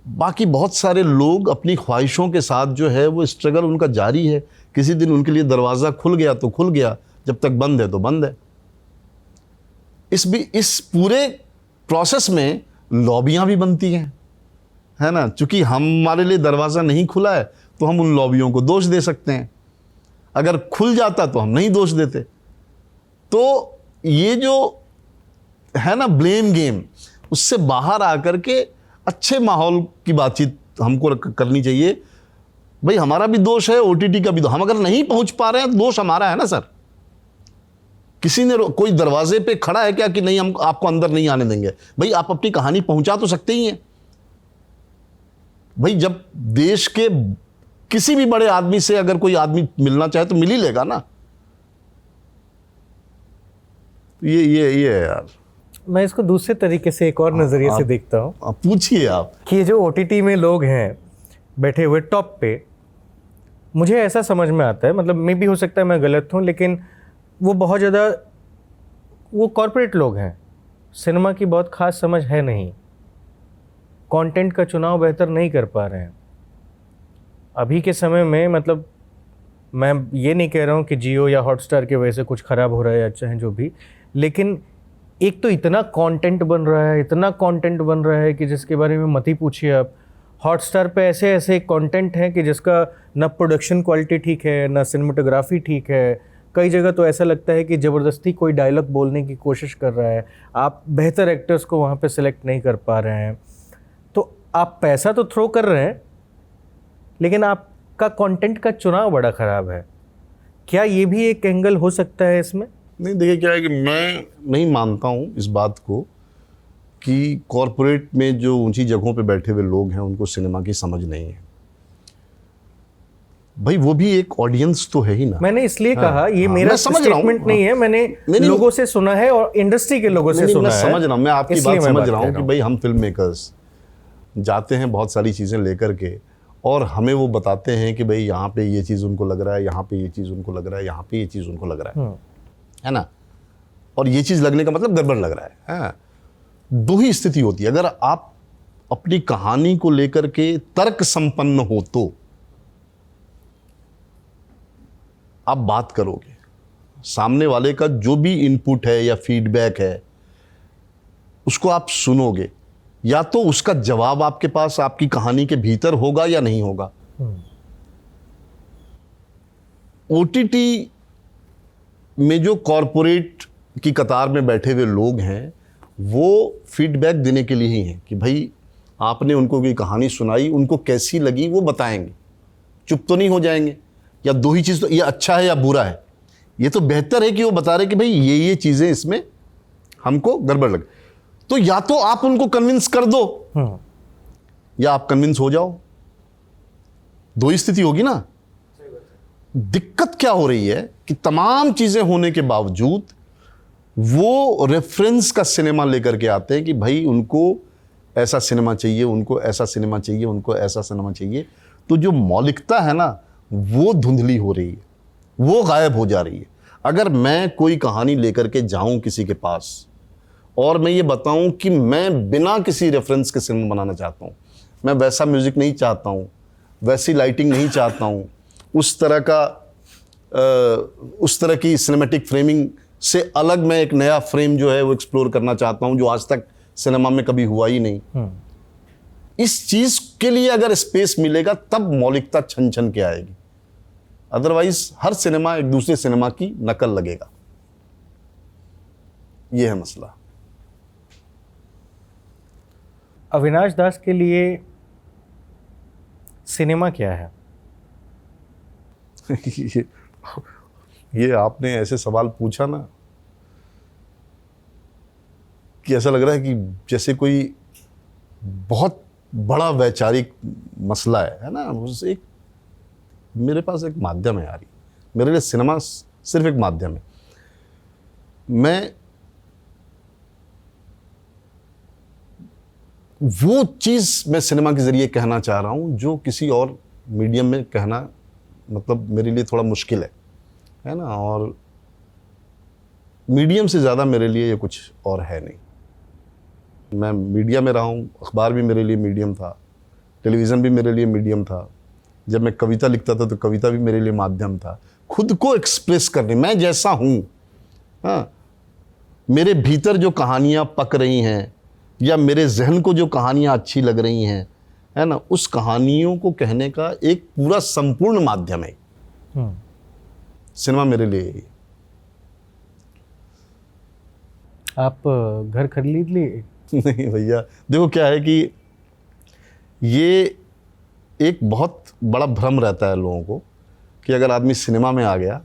बाकी बहुत सारे लोग अपनी ख्वाहिशों के साथ जो है वो स्ट्रगल उनका जारी है। किसी दिन उनके लिए दरवाज़ा खुल गया तो खुल गया, जब तक बंद है तो बंद है। इस पूरे प्रोसेस में लॉबियां भी बनती हैं, है ना। चूंकि हमारे लिए दरवाज़ा नहीं खुला है तो हम उन लॉबियों को दोष दे सकते हैं, अगर खुल जाता तो हम नहीं दोष देते। तो ये जो है ना ब्लेम गेम, उससे बाहर आकर के अच्छे माहौल की बातचीत हमको करनी चाहिए। भाई हमारा भी दोष है, ओटीटी का भी दोष। हम अगर नहीं पहुंच पा रहे हैं तो दोष हमारा है ना सर। किसी ने कोई दरवाजे पे खड़ा है क्या कि नहीं हम आपको अंदर नहीं आने देंगे? भाई आप अपनी कहानी पहुंचा तो सकते ही हैं। भाई जब देश के किसी भी बड़े आदमी से अगर कोई आदमी मिलना चाहे तो मिल ही लेगा ना। ये है यार। मैं इसको दूसरे तरीके से, एक और नज़रिए से देखता हूँ। आप पूछिए आप कि ये जो OTT में लोग हैं बैठे हुए टॉप पे, मुझे ऐसा समझ में आता है, मतलब मे भी हो सकता है मैं गलत हूँ, लेकिन वो बहुत ज़्यादा वो कॉरपोरेट लोग हैं, सिनेमा की बहुत ख़ास समझ है नहीं, कंटेंट का चुनाव बेहतर नहीं कर पा रहे हैं अभी के समय में। मतलब मैं ये नहीं कह रहा हूँ कि जियो या हॉटस्टार की वजह से कुछ ख़राब हो रहा है या चाहे जो भी, लेकिन एक तो इतना कंटेंट बन रहा है, इतना कंटेंट बन रहा है कि जिसके बारे में मत ही पूछिए आप। हॉटस्टार पे ऐसे ऐसे कंटेंट हैं कि जिसका ना प्रोडक्शन क्वालिटी ठीक है, ना सिनेमेटोग्राफी ठीक है। कई जगह तो ऐसा लगता है कि ज़बरदस्ती कोई डायलॉग बोलने की कोशिश कर रहा है, आप बेहतर एक्टर्स को वहाँ पे सिलेक्ट नहीं कर पा रहे हैं। तो आप पैसा तो थ्रो कर रहे हैं, लेकिन आपका कंटेंट का चुनाव बड़ा ख़राब है। क्या ये भी एक एंगल हो सकता है इसमें? नहीं, देखिए क्या है कि मैं नहीं मानता हूँ इस बात को कि कॉरपोरेट में जो ऊंची जगहों पे बैठे हुए लोग हैं उनको सिनेमा की समझ नहीं है। भाई वो भी एक ऑडियंस तो है ही ना। मैंने इसलिए कहा, ये मेरा स्टेटमेंट नहीं है, मैंने लोगों से सुना है और इंडस्ट्री के लोगों से सुना है। समझ रहा हूँ, मैं आपकी बात समझ रहा हूँ कि भाई हम फिल्म मेकर्स जाते हैं बहुत सारी चीज़ें लेकर के और हमें वो बताते हैं कि भाई यहाँ पे ये चीज़ उनको लग रहा है, यहाँ पे ये चीज़ उनको लग रहा है, यहाँ पे ये चीज़ उनको लग रहा है ना। और ये चीज़ लगने का मतलब गड़बड़ लग रहा है। दो ही स्थिति होती है। अगर आप अपनी कहानी को लेकर के तर्क संपन्न हो तो आप बात करोगे, सामने वाले का जो भी इनपुट है या फीडबैक है उसको आप सुनोगे, या तो उसका जवाब आपके पास आपकी कहानी के भीतर होगा या नहीं होगा। OTT में जो कॉरपोरेट की कतार में बैठे हुए लोग हैं वो फीडबैक देने के लिए ही हैं कि भाई आपने उनको कोई कहानी सुनाई, उनको कैसी लगी वो बताएंगे, चुप तो नहीं हो जाएंगे। या दो ही चीज़, तो ये अच्छा है या बुरा है, ये तो बेहतर है कि वो बता रहे कि भाई ये चीज़ें इसमें हमको गड़बड़ लगे। तो या तो आप उनको कन्विंस कर दो या आप कन्विंस हो जाओ, दो ही स्थिति होगी ना। दिक्कत क्या हो रही है कि तमाम चीज़ें होने के बावजूद वो रेफरेंस का सिनेमा लेकर के आते हैं कि भाई उनको ऐसा सिनेमा चाहिए, उनको ऐसा सिनेमा चाहिए, उनको ऐसा सिनेमा चाहिए। तो जो मौलिकता है ना वो धुंधली हो रही है, वो गायब हो जा रही है। अगर मैं कोई कहानी लेकर के जाऊं किसी के पास और मैं ये बताऊं कि मैं बिना किसी रेफरेंस के सिनेमा बनाना चाहता हूं, मैं वैसा म्यूज़िक नहीं चाहता हूं, वैसी लाइटिंग नहीं चाहता हूं, उस तरह की सिनेमैटिक फ्रेमिंग से अलग मैं एक नया फ्रेम जो है वो एक्सप्लोर करना चाहता हूं जो आज तक सिनेमा में कभी हुआ ही नहीं। इस चीज़ के लिए अगर स्पेस मिलेगा तब मौलिकता छन छन के आएगी, अदरवाइज हर सिनेमा एक दूसरे सिनेमा की नकल लगेगा। यह है मसला। अविनाश दास के लिए सिनेमा क्या है? ये आपने ऐसे सवाल पूछा ना कि ऐसा लग रहा है कि जैसे कोई बहुत बड़ा वैचारिक मसला है ना। एक मेरे पास एक माध्यम है यार, मेरे लिए सिनेमा सिर्फ एक माध्यम है। मैं वो चीज़ मैं सिनेमा के ज़रिए कहना चाह रहा हूँ जो किसी और मीडियम में कहना मतलब मेरे लिए थोड़ा मुश्किल है ना। और मीडियम से ज़्यादा मेरे लिए ये कुछ और है नहीं। मैं मीडिया में रहा हूँ, अखबार भी मेरे लिए मीडियम था, टेलीविज़न भी मेरे लिए मीडियम था। जब मैं कविता लिखता था तो कविता भी मेरे लिए माध्यम था खुद को एक्सप्रेस करने, मैं जैसा हूँ। हाँ, मेरे भीतर जो कहानियाँ पक रही हैं या मेरे जहन को जो कहानियाँ अच्छी लग रही हैं, है ना, उस कहानियों को कहने का एक पूरा संपूर्ण माध्यम है सिनेमा मेरे लिए। आप घर खरीद लिए? नहीं भैया, देखो क्या है कि ये एक बहुत बड़ा भ्रम रहता है लोगों को कि अगर आदमी सिनेमा में आ गया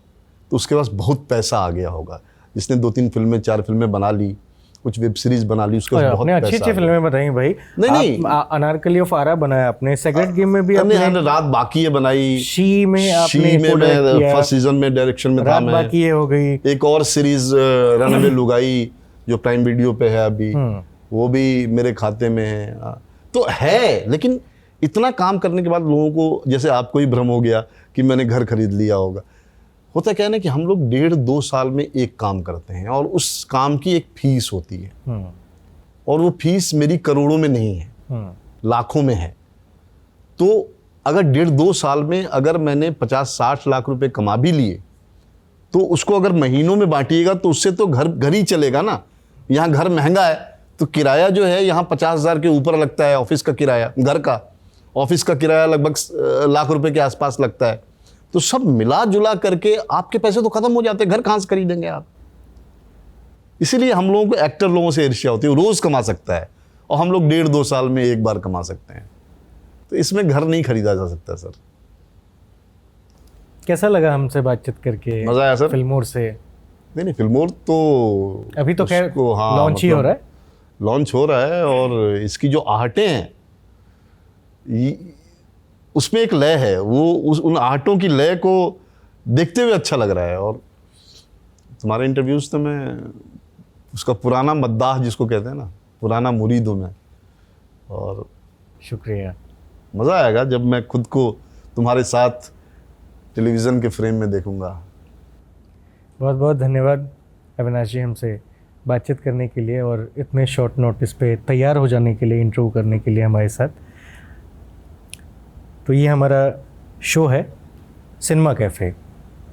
तो उसके पास बहुत पैसा आ गया होगा जिसने 2-3 फिल्में 4 फिल्में बना ली, कुछ वेब सीरीज बना ली, उसके पास बहुत आपने अच्छी पैसा अच्छी आ गया। फिल्में बताई भाई। नहीं। अनारकली ऑफ आरा बनाया आपने, सेक्रेट गेम में भी हमने आपने, रात बाकी है बनाई, शी में आपने शी में co-direct मैं किया, फर्स्ट सीजन में डायरेक्शन में था रात मैं। बाकी ये हो गई। एक और सीरीज रनअवे लुगाई जो प्राइम वीडियो पे है अभी, वो भी मेरे खाते में है। तो है, लेकिन इतना काम करने के बाद लोगों को, जैसे आपको ही भ्रम हो गया कि मैंने घर खरीद लिया होगा। होता क्या है ना कि हम लोग 1.5-2 साल में एक काम करते हैं और उस काम की एक फीस होती है, और वो फीस मेरी करोड़ों में नहीं है, लाखों में है। तो अगर 1.5-2 साल में अगर मैंने 50-60 लाख रुपए कमा भी लिए, तो उसको अगर महीनों में बांटिएगा तो उससे तो घर ही चलेगा ना। यहाँ घर महंगा है तो किराया जो है यहाँ 50,000 के ऊपर लगता है, ऑफिस का किराया, घर का ऑफिस का किराया लगभग लाख रुपए के आसपास लगता है। तो सब मिला जुला करके आपके पैसे तो खत्म हो जाते हैं, घर कहाँ से खरीदेंगे आप। इसीलिए हम लोगों को एक्टर लोगों से ईर्ष्या होती है, रोज कमा सकता है और हम लोग 1.5-2 साल में एक बार कमा सकते हैं। तो इसमें घर नहीं खरीदा जा सकता सर। कैसा लगा हमसे बातचीत करके? मजा आया सर। फिल्मोर से नहीं फिल्मोर तो अभी तो खैर उसको, हाँ, लॉन्च ही हो रहा है। लॉन्च हो रहा है, और इसकी जो आहटें हैं उसमें एक लय है, वो उन आहटों की लय को देखते हुए अच्छा लग रहा है। और तुम्हारे इंटरव्यूज तो मैं उसका पुराना मद्दाह जिसको कहते हैं ना, पुराना मुरीद हूँ मैं, और शुक्रिया। मज़ा आएगा जब मैं खुद को तुम्हारे साथ टेलीविज़न के फ्रेम में देखूंगा। बहुत बहुत धन्यवाद अविनाश जी, हमसे बातचीत करने के लिए और इतने शॉर्ट नोटिस पे तैयार हो जाने के लिए, इंटरव्यू करने के लिए हमारे साथ। तो ये हमारा शो है सिनेमा कैफ़े,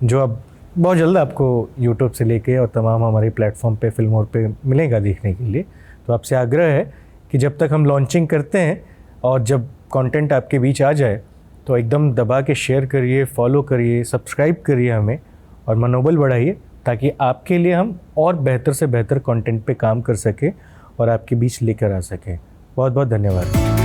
जो अब बहुत जल्द आपको यूट्यूब से लेके और तमाम हमारे प्लेटफॉर्म पे, फिल्मोर पे मिलेगा देखने के लिए। तो आपसे आग्रह है कि जब तक हम लॉन्चिंग करते हैं और जब कंटेंट आपके बीच आ जाए तो एकदम दबा के शेयर करिए, फॉलो करिए, सब्सक्राइब करिए हमें, और मनोबल बढ़ाइए ताकि आपके लिए हम और बेहतर से बेहतर कंटेंट पे काम कर सकें और आपके बीच लेकर आ सकें। बहुत बहुत धन्यवाद।